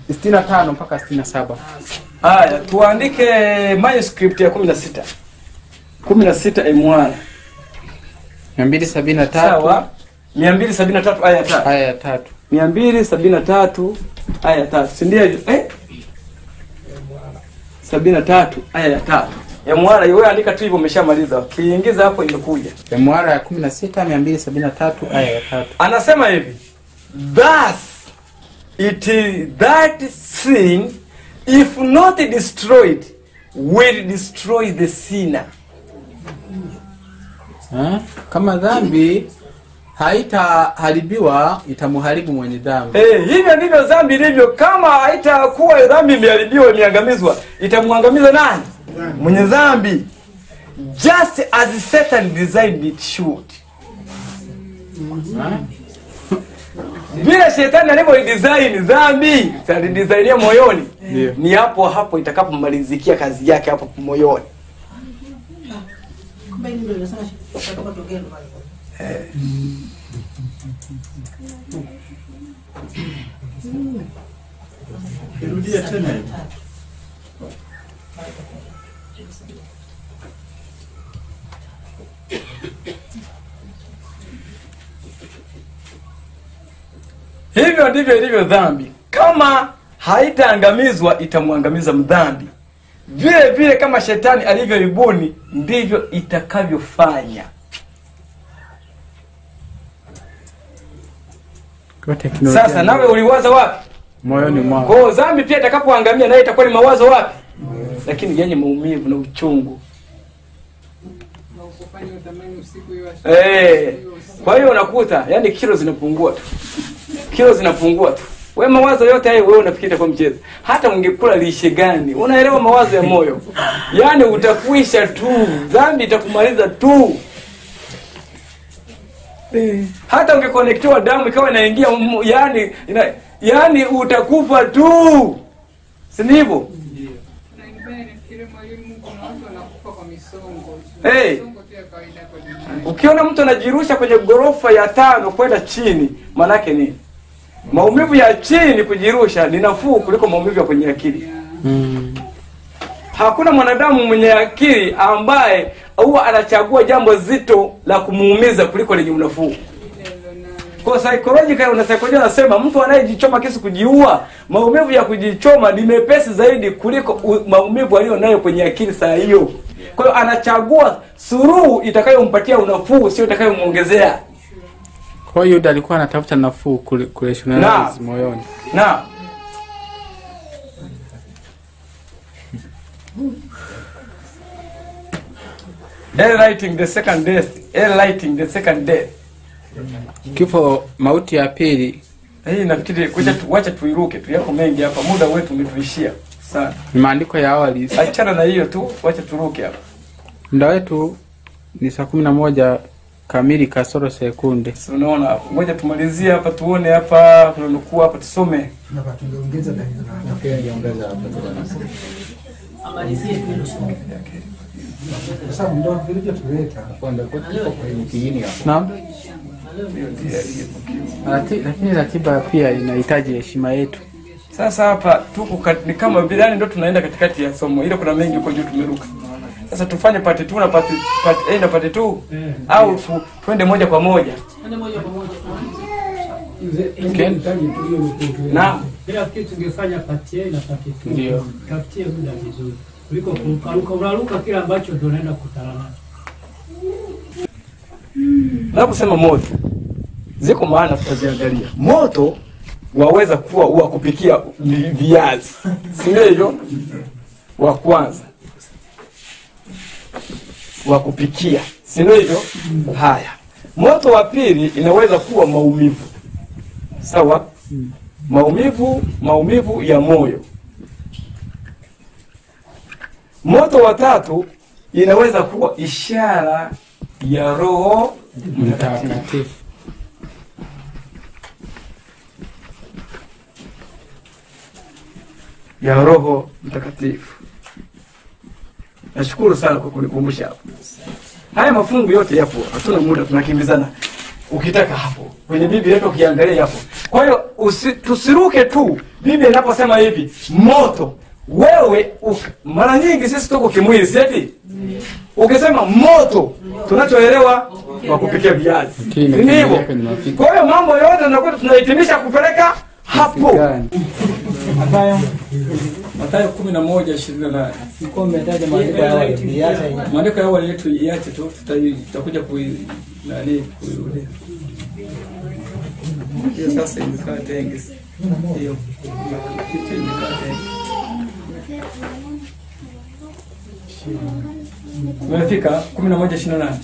Speaker 5: 65 mpaka 67.
Speaker 1: Haya, tuandike manuscript ya 16. 16 M1.
Speaker 5: 273.
Speaker 1: Sawa. 273 aya 3.
Speaker 5: Aya 3.
Speaker 1: 273 aya 3. Si ndio? 73 aya ya 3. Ya mwara wewe andika tu hivyo umeshamaliza. Kiingiza hapo imekuja.
Speaker 5: Ya mwara ya 16 273 aya ya 3.
Speaker 1: Anasema hivi. Thus it is that sin if not destroyed will destroy the sinner.
Speaker 5: Kama dhambi haitaharibiwa itamharibu mwenye dhambi.
Speaker 1: Hivyo ndivyo dhambi ilivyo. Kama haitakuwa dhambi imeharibiwa, imeangamizwa, itamwangamiza nani? Mwenye dhambi. Just as Satan designed it should. Bila shetani alivyoidesign dhambi, alidesignia moyoni. Ni hapo itakapomalizikia kazi yake hapo moyoni.
Speaker 6: Rudia tena.
Speaker 1: Hivyo ndivyo ilivyo dhambi. Kama haitaangamizwa itamwangamiza mdhambi. Vile vile kama shetani alivyoibuni ndivyo itakavyofanya. Sasa nawe uliwaza wapi?
Speaker 5: Moyoni mwako.
Speaker 1: Kwa dhambi pia itakapoangamia nayo itakuwa ni mawazo wapi? Lakini yenye maumivu na uchungu. Kwa hiyo unakuta yani kilo zinapungua tu. Kilo zinapungua tu. Wewe mawazo yote hayo wewe unafikiri kwa mchezo. Hata ungekula lishe gani? Unaelewa mawazo ya moyo. Yani utakuisha tu. Dhambi itakumaliza tu. Hata ungeconnectiwa damu ikawa inaingia yani utakufa tu. Si ndivyo?
Speaker 9: Ndio. Na nifikiri mwalimu kuna watu wanakufa kwa misongo. Misongo tu ya kawaida kwa dunia.
Speaker 1: Ukiona mtu anajirusha kwenye gorofa ya 5 kwenda chini, maana yake nini? Maumivu ya chini kujirusha ni nafuu kuliko maumivu ya kwenye akili. Hakuna mwanadamu mwenye akili ambaye huwa anachagua jambo zito la kumuumiza kuliko lenye unafuu. Kwa psychological na psychology anasema mtu anayejichoma kisu kujiua, maumivu ya kujichoma ni mepesi zaidi kuliko maumivu aliyonayo kwenye akili saa hiyo. Kwa hiyo anachagua suluhu itakayompatia unafuu, sio itakayomuongezea.
Speaker 5: Kwa hiyo alikuwa anatafuta nafuu rationalize moyoni.
Speaker 1: Na Lighting the second death. Lighting the second death.
Speaker 5: Kifo mauti ya pili.
Speaker 1: Hii nafikiri wacha tuiruke tu, yako mengi hapa, muda wetu umetuishia sana.
Speaker 5: Maandiko ya awali.
Speaker 1: Achana na hiyo tu, wacha turuke hapa.
Speaker 5: Muda wetu ni saa 11 kamili kasoro sekunde.
Speaker 1: Unaona, ngoja tumalizie hapa tuone hapa kunukuu hapa tusome.
Speaker 3: Na tungeongeza dakika. Okay, ongeza hapa tuone.
Speaker 4: Amalizie hilo somo.
Speaker 3: Kwa sababu ndio vilivyo tuleta kwenda kwa kiini hapo.
Speaker 5: Naam. Lakini ratiba pia inahitaji heshima yetu.
Speaker 1: Sasa hapa tuko ni kama vile ndio tunaenda katikati ya somo. Ile kuna mengi huko juu tumeruka. Sasa tufanye part 2 na part A na part 2 au twende moja kwa moja.
Speaker 4: Twende moja kwa moja.
Speaker 1: Naam.
Speaker 3: Bila fikiri tungefanya part A na part 2.
Speaker 5: Ndio.
Speaker 3: Tafutie muda vizuri. Kuliko unaruka kile ambacho ndio unaenda kukutana nacho.
Speaker 1: Na kusema moto. Ziko maana tutaziangalia. Moto waweza kuwa wa kupikia viazi. Si ndio? Wa kwanza. Wa kupikia. Si ndio? Haya. Moto wa pili inaweza kuwa maumivu. Sawa? Maumivu ya moyo. Moto wa tatu inaweza kuwa ishara ya Roho Mtakatifu. Ya Roho Mtakatifu. Nashukuru sana kwa kunikumbusha hapo. Haya mafungu yote yapo, hatuna muda tunakimbizana. Ukitaka hapo kwenye Biblia yetu ukiangalia hapo. Kwa hiyo tusiruke tu. Biblia inaposema hivi, moto wewe mara nyingi sisi tuko kimwili, si eti? Ukisema moto tunachoelewa wa kupikia viazi. Ndivyo. Kwa hiyo mambo yote tunakuwa tunahitimisha kupeleka hapo. Mathayo 11:28.
Speaker 3: Siko umetaja maandiko ya awali, iache.
Speaker 1: Maandiko ya awali yetu iache tu, tutakuja kuirudia. Hiyo sasa imekaa tengi. Hiyo. Kitu imekaa tengi. Umefika 11:28.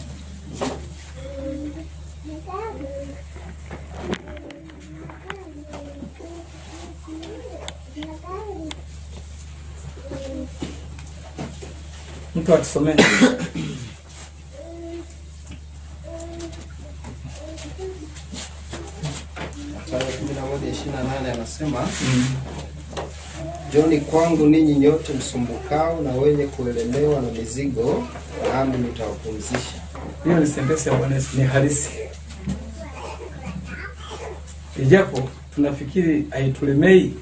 Speaker 1: Mtu atusomee.
Speaker 2: Mathayo 11:28 anasema Njoni kwangu ninyi nyote msumbukao na wenye kuelemewa na mizigo, nami nitawapumzisha.
Speaker 1: Hiyo ni sentensi ya Bwana Yesu, ni halisi. Ijapo tunafikiri haitulemei,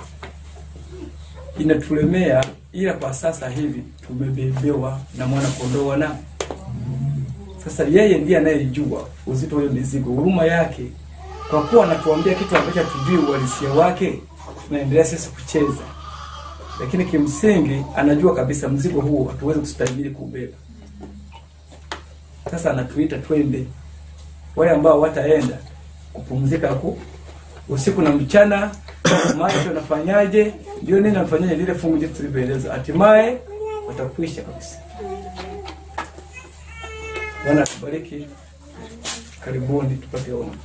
Speaker 1: inatulemea, ila kwa sasa hivi tumebebewa na mwana kondoo na sasa yeye ndiye anayejua uzito wa mizigo, huruma yake. Kwa kuwa anatuambia kitu ambacho hatujui uhalisia wake, tunaendelea sisi kucheza. Lakini kimsingi anajua kabisa mzigo huo hatuwezi kustahimili kubeba. Sasa anatuita twende. Wale ambao wataenda kupumzika usiku na mchana, maana tunafanyaje? Ndio nini nafanyaje lile fungu letu tulivyoeleza. Hatimaye watakwisha kabisa. Bwana tubariki. Karibuni tupate ombi.